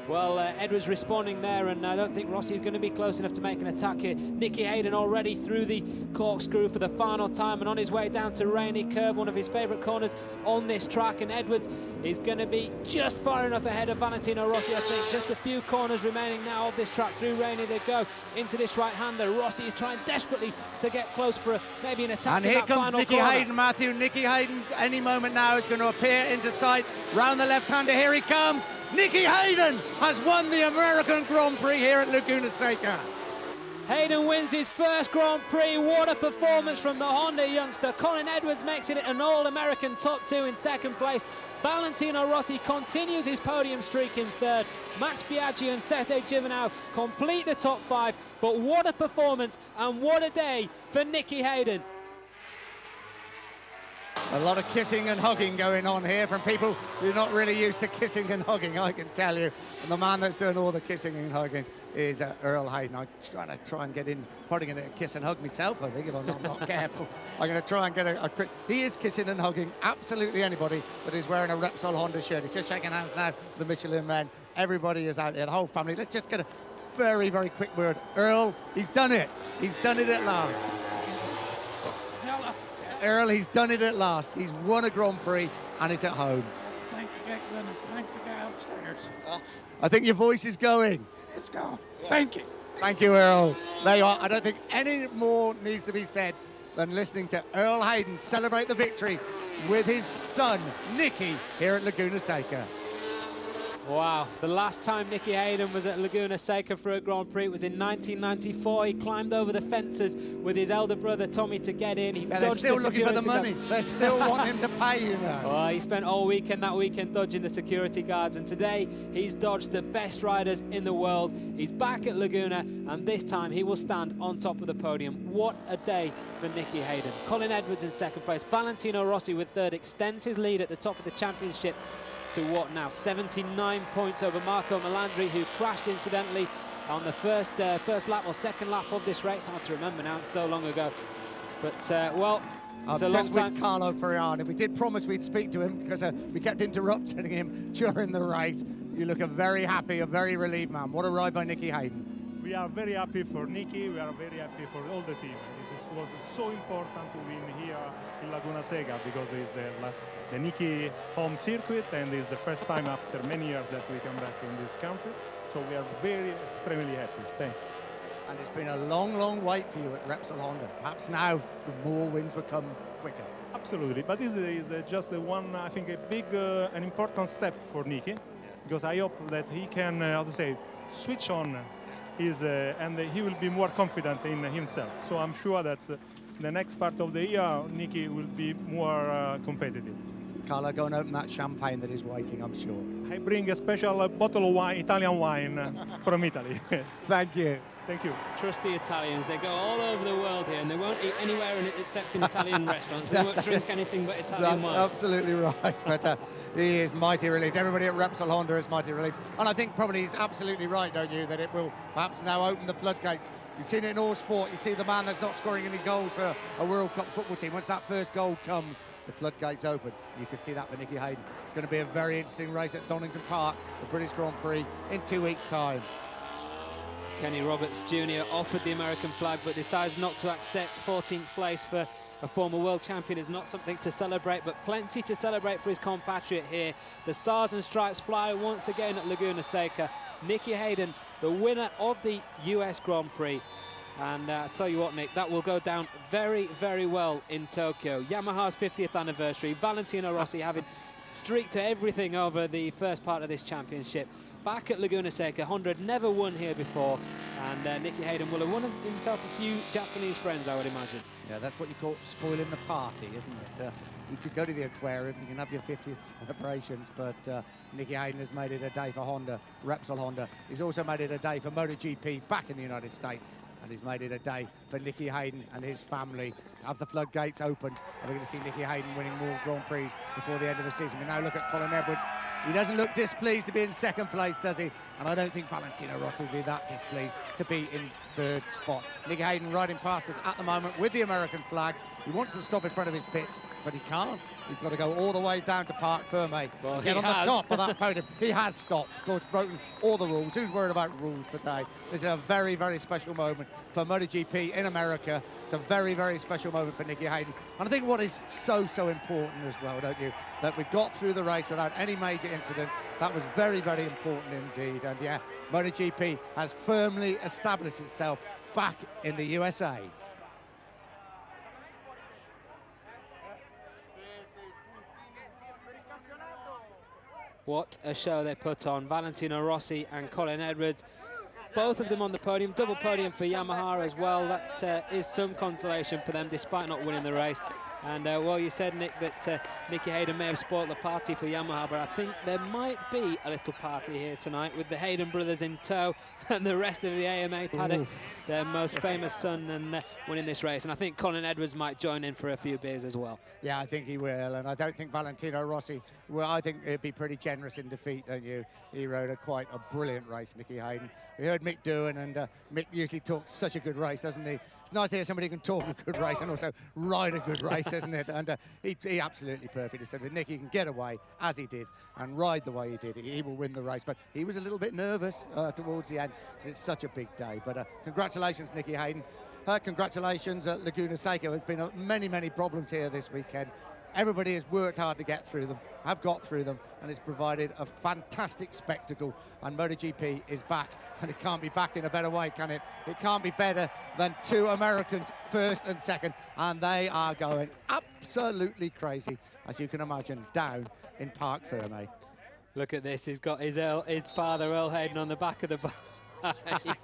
[SPEAKER 1] Well, Edwards responding there, and I don't think Rossi is going to be close enough to make an attack here. Nicky Hayden already through the corkscrew for the final time and on his way down to Rainy Curve, one of his favourite corners on this track, and Edwards is going to be just far enough ahead of Valentino Rossi, I think. Just a few corners remaining now of this track. Through Rainy they go into this right-hander. Rossi is trying desperately to get close for maybe an attack.
[SPEAKER 2] And here comes Nicky Hayden, Matthew. Nicky Hayden, any moment now, is going to appear into sight. Round the left-hander, here he comes. Nicky Hayden has won the American Grand Prix here at Laguna Seca.
[SPEAKER 1] Hayden wins his first Grand Prix. What a performance from the Honda youngster. Colin Edwards makes it an All-American top two in second place. Valentino Rossi continues his podium streak in third. Max Biaggi and Sete Jibernau complete the top five. But what a performance and what a day for Nicky Hayden.
[SPEAKER 2] A lot of kissing and hugging going on here from people who are not really used to kissing and hugging, I can tell you. And the man that's doing all the kissing and hugging is Earl Hayden. I'm going to try and get in, probably going to kiss and hug myself, I think, if I'm not careful. I'm going to try and get a quick... He is kissing and hugging absolutely anybody that is wearing a Repsol Honda shirt. He's just shaking hands now with the Michelin men. Everybody is out there, the whole family. Let's just get a very, very quick word. Earl, he's done it. He's done it at last. Earl, he's done it at last. He's won a Grand Prix and it's at home.
[SPEAKER 7] Thank you, Glennis. Thank the guy upstairs.
[SPEAKER 2] I think your voice is going.
[SPEAKER 7] It's gone. Thank you.
[SPEAKER 2] Thank you, Earl. There you are. I don't think any more needs to be said than listening to Earl Hayden celebrate the victory with his son, Nicky, here at Laguna Seca.
[SPEAKER 1] Wow, the last time Nicky Hayden was at Laguna Seca for a Grand Prix was in 1994. He climbed over the fences with his elder brother Tommy to get in.
[SPEAKER 2] They're still looking for the money. They still want him to pay, you know.
[SPEAKER 1] Well, he spent all weekend dodging the security guards, and today he's dodged the best riders in the world. He's back at Laguna, and this time he will stand on top of the podium. What a day for Nicky Hayden. Colin Edwards in second place. Valentino Rossi with third extends his lead at the top of the championship to what now, 79 points over Marco Melandri, who crashed incidentally on the first lap or second lap of this race. Hard to remember now, it's so long ago. But, well, it's a long time.
[SPEAKER 2] With Carlo Ferrari. We did promise we'd speak to him because we kept interrupting him during the race. You look a very happy, a very relieved man. What a ride by Nicky Hayden.
[SPEAKER 6] We are very happy for Nicky. We are very happy for all the team. This was so important to win here in Laguna Seca because it's the Nicky home circuit, and it's the first time after many years that we come back in this country. So we are very extremely happy. Thanks.
[SPEAKER 2] And it's been a long wait for you at Repsol Honda. Perhaps now the more wins will come quicker.
[SPEAKER 6] Absolutely, but this is just the one, I think, a big, an important step for Nicky, because I hope that he can, how to say, switch on his, and he will be more confident in himself. So I'm sure that the next part of the year, Nicky will be more competitive.
[SPEAKER 2] colour. Go and open that champagne that is waiting, I'm sure.
[SPEAKER 6] I bring a special bottle of wine, Italian wine from Italy.
[SPEAKER 2] Thank you.
[SPEAKER 6] Thank you.
[SPEAKER 1] Trust the Italians. They go all over the world here, and they won't eat anywhere except in Italian restaurants. They won't drink anything but Italian wine.
[SPEAKER 2] That's absolutely right. But he is mighty relieved. Everybody at Repsol Honda is mighty relieved. And I think probably he's absolutely right, don't you, that it will perhaps now open the floodgates. You've seen it in all sport. You see the man that's not scoring any goals for a World Cup football team. Once that first goal comes, the floodgates open. You can see that for Nikki Hayden. It's going to be a very interesting race at Donington Park, the British Grand Prix, in 2 weeks' time.
[SPEAKER 1] Kenny Roberts Jr. offered the American flag but decides not to accept. 14th place for a former world champion is not something to celebrate, but plenty to celebrate for his compatriot here. The Stars and Stripes fly once again at Laguna Seca. Nikki Hayden, the winner of the US Grand Prix. And I tell you what, Nick, that will go down very, very well in Tokyo. Yamaha's 50th anniversary, Valentino Rossi having streaked to everything over the first part of this championship. Back at Laguna Seca, Honda had never won here before, and Nikki Hayden will have won himself a few Japanese friends, I would imagine.
[SPEAKER 2] Yeah, that's what you call spoiling the party, isn't it? You could go to the aquarium, you can have your 50th celebrations, but Nikki Hayden has made it a day for Honda, Repsol Honda. He's also made it a day for MotoGP back in the United States, and he's made it a day for Nikki Hayden and his family. Have the floodgates opened, and we're going to see Nikki Hayden winning more Grand Prix before the end of the season. We now look at Colin Edwards. He doesn't look displeased to be in second place, does he? And I don't think Valentino Rossi will be that displeased to be in third spot. Nikki Hayden riding past us at the moment with the American flag. He wants to stop in front of his pits, but he can't. He's got to go all the way down to Parc Ferme.
[SPEAKER 1] Well,
[SPEAKER 2] get on the top of that podium. He has stopped, of course, broken all the rules. Who's worried about rules today? This is a very, very special moment for MotoGP in America. It's a very, very special moment for Nikki Hayden. And I think what is so, so important as well, don't you, that we got through the race without any major incidents. That was very, very important indeed. And yeah, MotoGP has firmly established itself back in the USA.
[SPEAKER 1] What a show they put on. Valentino Rossi and Colin Edwards, both of them on the podium, double podium for Yamaha as well. That is some consolation for them despite not winning the race. And well, you said, Nick, that Nikki Hayden may have spoiled the party for Yamaha, but I think there might be a little party here tonight with the Hayden brothers in tow and the rest of the AMA paddock, their most famous son, and winning this race. And I think Colin Edwards might join in for a few beers as well.
[SPEAKER 2] Yeah, I think he will, and I don't think Valentino Rossi will. I think it'd be pretty generous in defeat, don't you? He rode quite a brilliant race, Nikki Hayden. We heard Mick Doohan, and Mick usually talks such a good race, doesn't he? It's nice to hear somebody who can talk a good race and also ride a good race, isn't it? And he absolutely perfect. He said, if Nicky can get away, as he did, and ride the way he did, he will win the race. But he was a little bit nervous towards the end, because it's such a big day. But congratulations, Nikki Hayden. Congratulations at Laguna Seca. There's been many, many problems here this weekend. Everybody has worked hard to get through them, have got through them, and it's provided a fantastic spectacle. And MotoGP is back, and it can't be back in a better way, can it? It can't be better than two Americans, first and second, and they are going absolutely crazy, as you can imagine, down in Parc Ferme.
[SPEAKER 1] Look at this, he's got his father, Earl Hayden, on the back of the bike.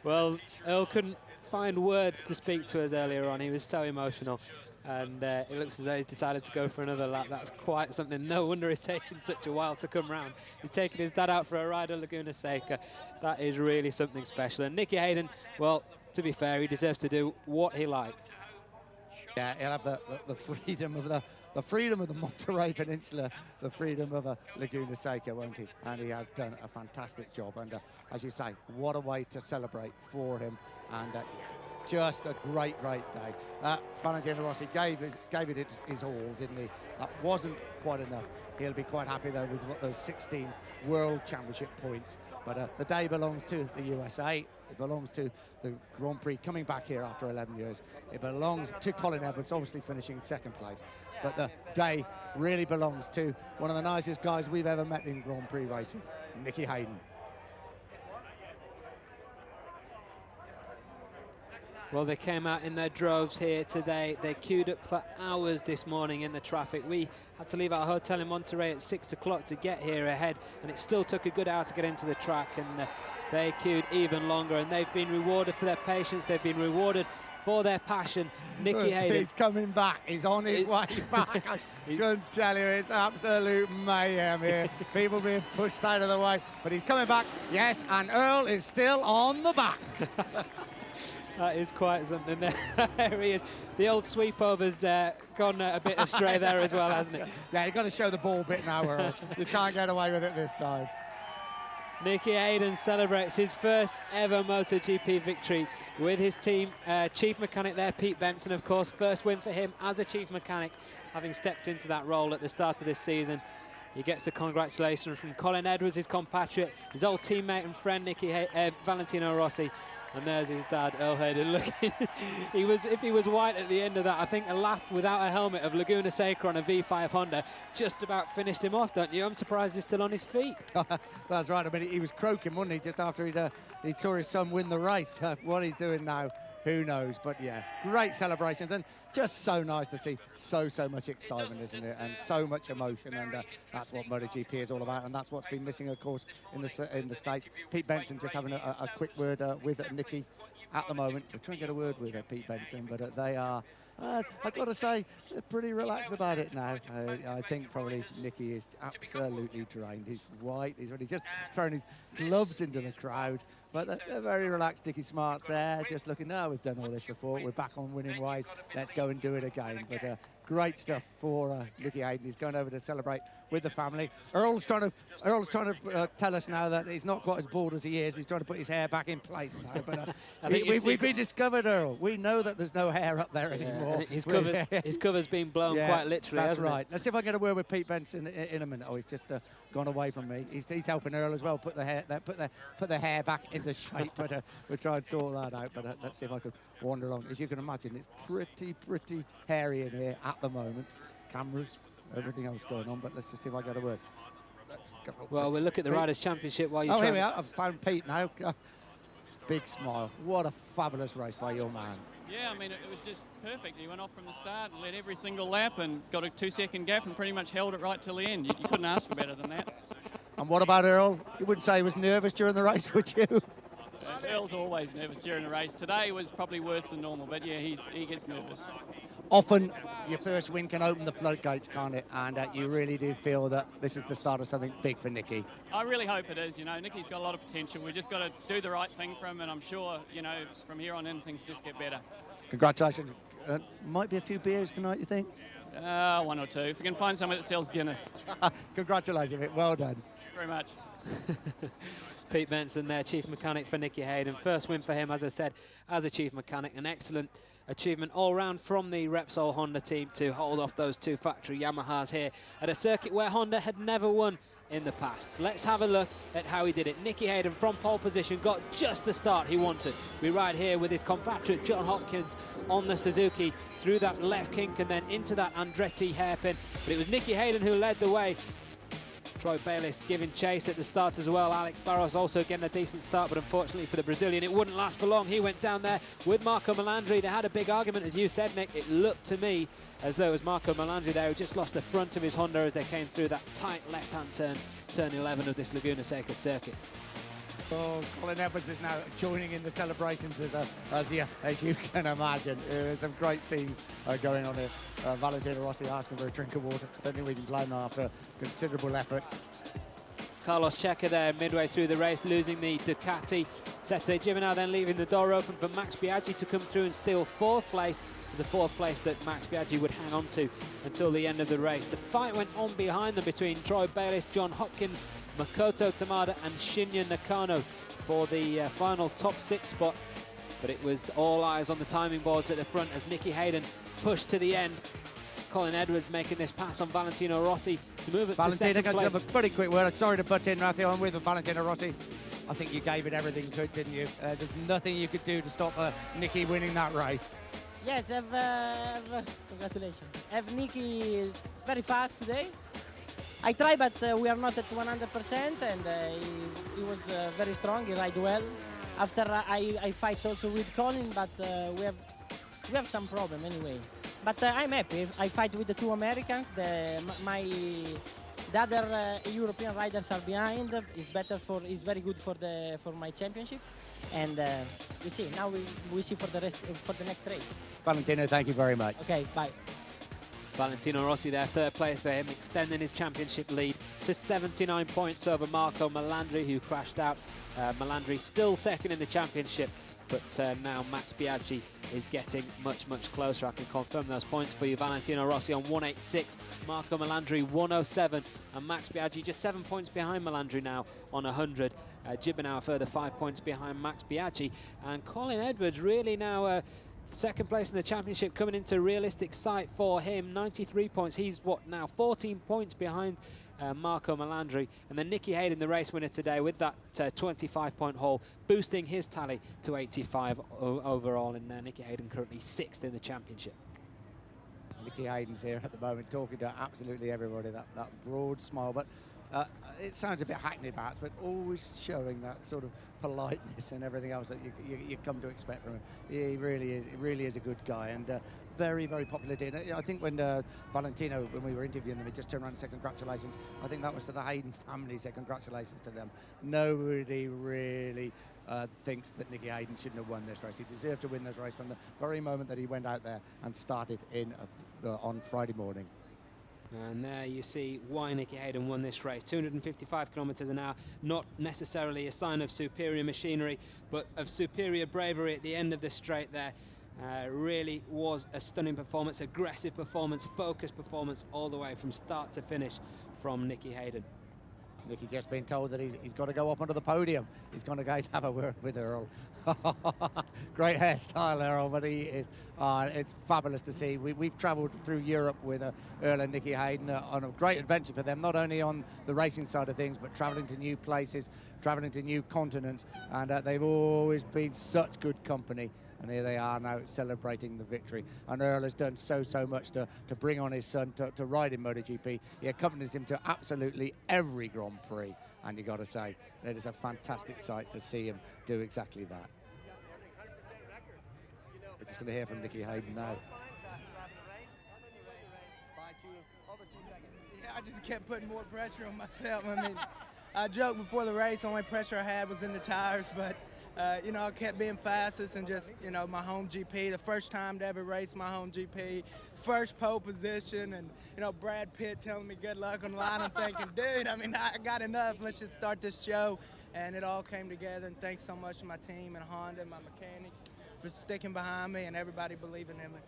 [SPEAKER 1] Well, Earl couldn't find words to speak to us earlier on. He was so emotional. And it looks as though he's decided to go for another lap. That's quite something. No wonder it's taken such a while to come round. He's taken his dad out for a ride at Laguna Seca. That is really something special. And Nikki Hayden, well, to be fair, he deserves to do what he likes.
[SPEAKER 2] Yeah, he'll have the freedom of the Monterey Peninsula, the freedom of Laguna Seca, won't he? And he has done a fantastic job. And as you say, what a way to celebrate for him. And just a great, great day. Valentino Rossi gave it his all, didn't he? That wasn't quite enough. He'll be quite happy, though, with those 16 World Championship points. But the day belongs to the USA. It belongs to the Grand Prix coming back here after 11 years. It belongs to Colin Edwards, obviously finishing second place. But the day really belongs to one of the nicest guys we've ever met in Grand Prix racing, Nikki Hayden.
[SPEAKER 1] Well, they came out in their droves here today. They queued up for hours this morning in the traffic. We had to leave our hotel in Monterey at 6 o'clock to get here ahead, and it still took a good hour to get into the track, and they queued even longer, and they've been rewarded for their patience. They've been rewarded for their passion. Nikki Hayden.
[SPEAKER 2] He's coming back. He's on his way back. I can tell you, it's absolute mayhem here. People being pushed out of the way, but he's coming back. Yes, and Earl is still on the back.
[SPEAKER 1] That is quite something there. There he is. The old sweep-over's gone a bit astray there as well, hasn't it?
[SPEAKER 2] Yeah, you've got to show the ball bit now, Earl. You can't get away with it this time.
[SPEAKER 1] Nicky Hayden celebrates his first ever MotoGP victory with his team. Chief mechanic there, Pete Benson, of course. First win for him as a chief mechanic, having stepped into that role at the start of this season. He gets the congratulations from Colin Edwards, his compatriot, his old teammate and friend, Valentino Rossi. And there's his dad, Earl Hayden, looking. If he was white at the end of that, I think a lap without a helmet of Laguna Seca on a V5 Honda just about finished him off, don't you? I'm surprised he's still on his feet.
[SPEAKER 2] That's right. I mean, he was croaking, wasn't he, just after he saw his son win the race. What he's doing now, who knows? But yeah, great celebrations, and just so nice to see so much excitement, isn't it? And so much emotion, and that's what MotoGP is all about, and that's what's been missing, of course, in the States. Pete Benson just having a quick word with Nicky at the moment. We're trying to get a word with Pete Benson, but they are, I've got to say, they're pretty relaxed about it now. I think probably Nicky is absolutely drained. He's white. He's already just thrown his gloves into the crowd. But they're very relaxed. Nicky Smart's there, just looking, no, we've done all this before. We're back on winning ways. Let's go and do it again. But great stuff for Nicky Hayden. He's going over to celebrate with the family. Earl's trying to tell us now that he's not quite as bald as he is. He's trying to put his hair back in place now. But we've been discovered, Earl. We know that there's no hair up there anymore.
[SPEAKER 1] His cover's been blown quite literally,
[SPEAKER 2] that's
[SPEAKER 1] hasn't
[SPEAKER 2] right.
[SPEAKER 1] it?
[SPEAKER 2] Let's see if I can get a word with Pete Benson in a minute. Oh, he's just gone away from me. He's helping Earl as well. Put the hair back into shape. But we'll try and sort that out. But let's see if I can wander along. As you can imagine, it's pretty hairy in here at the moment. Cameras, everything else going on. But let's just see if I get a word.
[SPEAKER 1] Well, we'll look at the Riders' Championship while you try.
[SPEAKER 2] Oh, here we are. I've found Pete now. Big smile. What a fabulous race by your man.
[SPEAKER 8] Yeah, I mean, it was just perfect. He went off from the start and led every single lap and got a 2-second gap and pretty much held it right till the end. You couldn't ask for better than that.
[SPEAKER 2] And what about Earl? You wouldn't say he was nervous during the race, would you?
[SPEAKER 8] Earl's always nervous during a race. Today was probably worse than normal, but yeah, he gets nervous.
[SPEAKER 2] Often your first win can open the floodgates, can't it? And you really do feel that this is the start of something big for Nicky.
[SPEAKER 8] I really hope it is. You know, Nicky's got a lot of potential. We just got to do the right thing for him, and I'm sure, you know, from here on in things just get better.
[SPEAKER 2] Congratulations. Might be a few beers tonight, you think?
[SPEAKER 8] 1 or 2. If we can find somewhere that sells Guinness.
[SPEAKER 2] Congratulations, Mick. Well done.
[SPEAKER 8] Very much.
[SPEAKER 1] Pete Benson there, chief mechanic for Nicky Hayden. First win for him, as I said, as a chief mechanic. An excellent achievement all round from the Repsol Honda team to hold off those two factory Yamahas here at a circuit where Honda had never won in the past. Let's have a look at how he did it. Nicky Hayden from pole position got just the start he wanted. We ride here with his compatriot John Hopkins on the Suzuki through that left kink and then into that Andretti hairpin. But it was Nicky Hayden who led the way. Troy Bayliss giving chase at the start as well. Alex Barros also getting a decent start, but unfortunately for the Brazilian, it wouldn't last for long. He went down there with Marco Melandri. They had a big argument, as you said, Nick. It looked to me as though it was Marco Melandri there who just lost the front of his Honda as they came through that tight left-hand turn 11 of this Laguna Seca circuit.
[SPEAKER 2] Oh, Colin Edwards is now joining in the celebrations as you can imagine. There's some great scenes going on here. Valentino Rossi asking for a drink of water. I don't think we can blame them after considerable efforts.
[SPEAKER 1] Carlos Checa there midway through the race, losing the Ducati. Sette Jibernau then leaving the door open for Max Biaggi to come through and steal fourth place. It was a fourth place that Max Biaggi would hang on to until the end of the race. The fight went on behind them between Troy Bayliss, John Hopkins, Makoto Tamada and Shinya Nakano for the final top 6 spot. But it was all eyes on the timing boards at the front as Nicky Hayden pushed to the end. Colin Edwards making this pass on Valentino Rossi to move it to second place.
[SPEAKER 2] Valentino, a pretty quick word. Sorry to butt in, Matthew. I'm with Valentino Rossi. I think you gave it everything you could, didn't you? There's nothing you could do to stop Nicky winning that race.
[SPEAKER 9] Yes, congratulations. Nicky very fast today. I tried, but we are not at 100%, and he was very strong. He ride well. After I fight also with Colin, but we have some problem anyway. But I'm happy. I fight with the 2 Americans. The other European riders are behind. It's very good for my championship. and we see. Now we see for the next race.
[SPEAKER 2] Valentino, thank you very much.
[SPEAKER 9] Okay, bye.
[SPEAKER 1] Valentino Rossi there, third place for him, extending his championship lead to 79 points over Marco Melandri, who crashed out. Melandri still second in the championship, but now Max Biaggi is getting much, much closer. I can confirm those points for you. Valentino Rossi on 186, Marco Melandri 107, and Max Biaggi just 7 points behind Melandri now on 100. Jibernau a further 5 points behind Max Biaggi, and Colin Edwards really now second place in the championship, coming into realistic sight for him. 93 points. He's what now 14 points behind Marco Melandri, and then Nikki Hayden, the race winner today, with that 25-point haul, boosting his tally to 85 overall. And Nikki Hayden currently 6th in the championship.
[SPEAKER 2] Nikki Hayden's here at the moment, talking to absolutely everybody. That broad smile, but it sounds a bit hackneyed perhaps, but always showing that sort of politeness and everything else that you come to expect from him. He really is a good guy, and very, very popular. I think when Valentino, when we were interviewing them, he just turned around and said congratulations. I think that was to the Hayden family, said congratulations to them. Nobody really thinks that Nikki Hayden shouldn't have won this race. He deserved to win this race from the very moment that he went out there and started in on Friday morning.
[SPEAKER 1] And there you see why Nikki Hayden won this race. 255 kilometers an hour, not necessarily a sign of superior machinery, but of superior bravery at the end of the straight there. Really was a stunning performance, aggressive performance, focused performance all the way from start to finish from Nikki Hayden.
[SPEAKER 2] Nicky just been told that he's got to go up onto the podium. He's going to go have a word with Earl. Great hairstyle, Earl, but he is. It's fabulous to see. We've travelled through Europe with Earl and Nikki Hayden on a great adventure for them, not only on the racing side of things, but travelling to new places, travelling to new continents, and they've always been such good company. And here they are now celebrating the victory. And Earl has done so much to bring on his son to ride in MotoGP. He accompanies him to absolutely every Grand Prix. And you got to say, it is a fantastic sight to see him do exactly that. We're just going to hear from Nikki Hayden now.
[SPEAKER 10] Yeah, I just kept putting more pressure on myself. I mean, I joked before the race, the only pressure I had was in the tires, but you know, I kept being fastest and just, you know, my home GP, the first time to ever race my home GP, first pole position, and, you know, Brad Pitt telling me good luck on the line. I'm thinking, dude, I mean, I got enough. Let's just start this show. And it all came together, and thanks so much to my team and Honda and my mechanics for sticking behind me and everybody believing in me.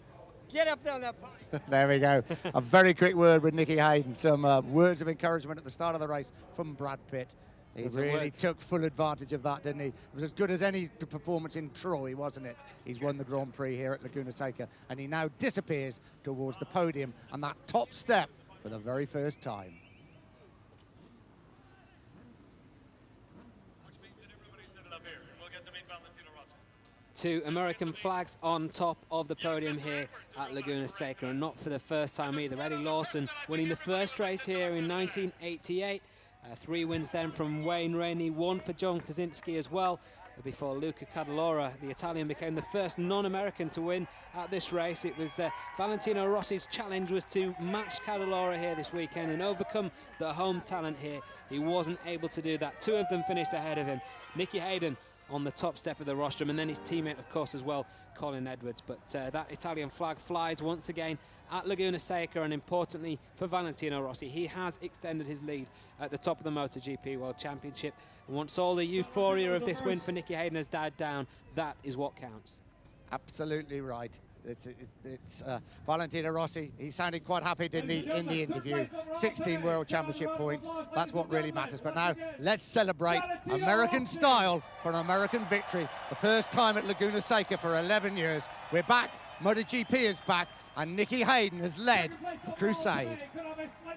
[SPEAKER 10] Get up there on that podium.
[SPEAKER 2] There we go. A very quick word with Nikki Hayden. Some words of encouragement at the start of the race from Brad Pitt. He really took full advantage of that, didn't he? It was as good as any performance in Troy, wasn't it? He's won the Grand Prix here at Laguna Seca, and he now disappears towards the podium on that top step for the very first time.
[SPEAKER 1] Two American flags on top of the podium here at Laguna Seca, and not for the first time either. Eddie Lawson winning the first race here in 1988. 3 wins then from Wayne Rainey, 1 for John Kaczynski as well, before Luca Cadalora, the Italian, became the first non-American to win at this race. It was Valentino Rossi's challenge was to match Cadalora here this weekend and overcome the home talent here. He wasn't able to do that. 2 of them finished ahead of him. Nikki Hayden on the top step of the rostrum, and then his teammate, of course, as well, Colin Edwards. But that Italian flag flies once again at Laguna Seca, and importantly for Valentino Rossi, he has extended his lead at the top of the MotoGP World Championship. And once all the euphoria of this win for Nikki Hayden has died down, that is what counts.
[SPEAKER 2] Absolutely right. It's Valentino Rossi. He sounded quite happy, didn't he, in the interview. 16 World Championship points. That's what really matters. But now let's celebrate American style for an American victory. The first time at Laguna Seca for 11 years. We're back. MotoGP is back. And Nikki Hayden has led the crusade.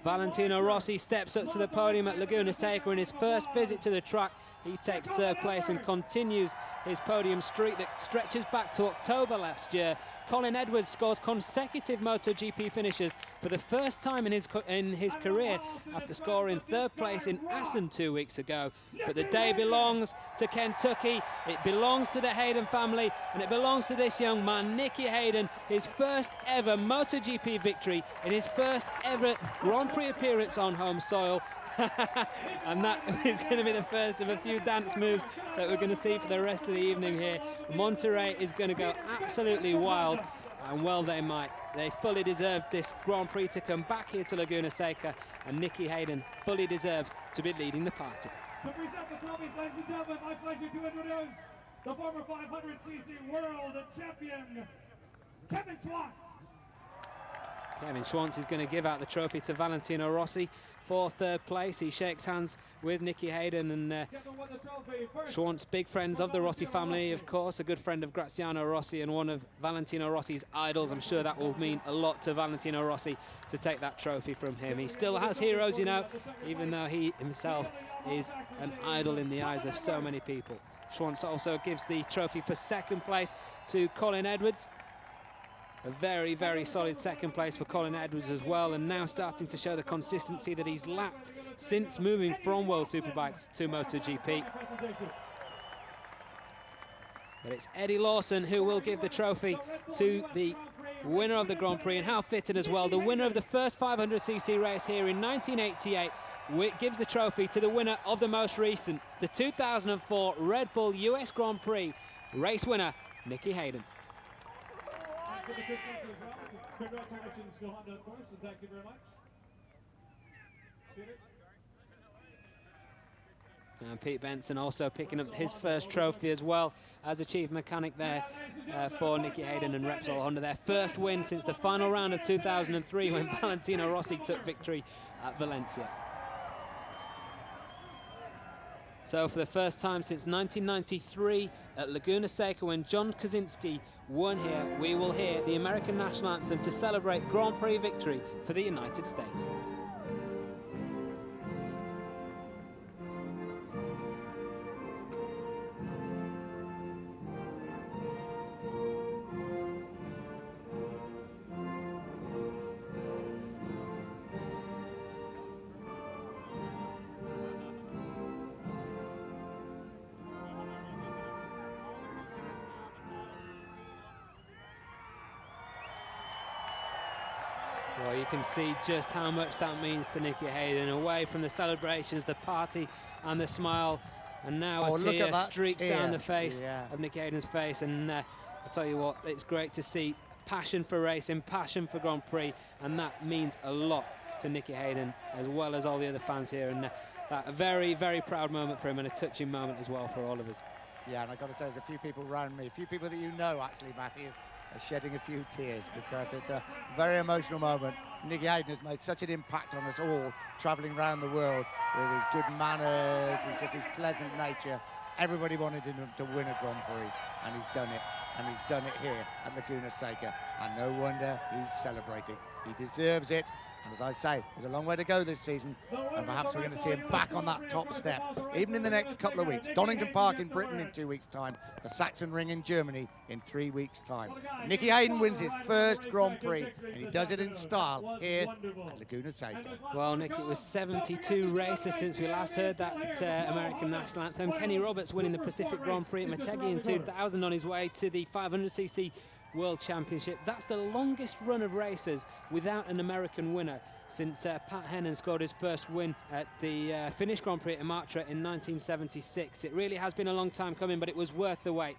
[SPEAKER 1] Valentino Rossi steps up to the podium at Laguna Seca in his first visit to the track. He takes 3rd place and continues his podium streak that stretches back to October last year. Colin Edwards scores consecutive MotoGP finishes for the first time in his career after scoring 3rd place in Assen 2 weeks ago. But the day belongs to Kentucky, it belongs to the Hayden family, and it belongs to this young man, Nicky Hayden, his first ever MotoGP victory in his first ever Grand Prix appearance on home soil. And that is going to be the first of a few dance moves that we're going to see for the rest of the evening here. Monterey is going to go absolutely wild, and well they might. They fully deserved this Grand Prix to come back here to Laguna Seca, and Nikki Hayden fully deserves to be leading the party.
[SPEAKER 11] To present the trophies, ladies and gentlemen, my pleasure to introduce the former 500cc world champion, Kevin Schwantz.
[SPEAKER 1] Kevin Schwantz is going to give out the trophy to Valentino Rossi for third place. He shakes hands with Nikki Hayden, and Schwantz, big friends of the Rossi family, of course, a good friend of Graziano Rossi and one of Valentino Rossi's idols. I'm sure that will mean a lot to Valentino Rossi to take that trophy from him. He still has heroes, you know, even though he himself is an idol in the eyes of so many people. Schwantz also gives the trophy for second place to Colin Edwards. A very, very solid second place for Colin Edwards as well, and now starting to show the consistency that he's lacked since moving from World Superbikes to MotoGP. But it's Eddie Lawson who will give the trophy to the winner of the Grand Prix, and how fitted as well. The winner of the first 500cc race here in 1988 gives the trophy to the winner of the most recent, the 2004 Red Bull US Grand Prix race winner, Nikki Hayden.
[SPEAKER 11] Congratulations to Honda, of course, and thank you very much.
[SPEAKER 1] And Pete Benson also picking up his first trophy as well as a chief mechanic there for Nikki Hayden and Repsol Honda. Their first win since the final round of 2003 when Valentino Rossi took victory at Valencia. So for the first time since 1993 at Laguna Seca, when John Kaczynski won here, we will hear the American national anthem to celebrate Grand Prix victory for the United States. Well, you can see just how much that means to Nikki Hayden. Away from the celebrations, the party and the smile, and now a tear streaks down the face of Nikki Hayden's face. And I tell you what, it's great to see passion for racing, passion for Grand Prix, and that means a lot to Nikki Hayden as well as all the other fans here. And that a very, very proud moment for him, and a touching moment as well for all of us.
[SPEAKER 2] Yeah, and I've got to say, there's a few people around me, a few people that you know, actually, Matthew, are shedding a few tears because it's a very emotional moment. Nikki Hayden has made such an impact on us all, travelling around the world with his good manners, his pleasant nature. Everybody wanted him to win a Grand Prix, and he's done it. And he's done it here at Laguna Seca, and no wonder he's celebrating. He deserves it. And as I say, there's a long way to go this season, and perhaps we're going to see him back on that top step, even in the next couple of weeks. Donington Park in Britain in 2 weeks' time, the Saxon Ring in Germany in 3 weeks' time. Nikki Hayden wins his first Grand Prix, and he does it in style here at Laguna Seca.
[SPEAKER 1] Well, Nick, it was 72 races since we last heard that American national anthem. Kenny Roberts winning the Pacific Grand Prix at Motegi in 2000 on his way to the 500cc World Championship. That's the longest run of races without an American winner since Pat Hennon scored his first win at the Finnish Grand Prix at Imatra in 1976. It really has been a long time coming, but it was worth the wait.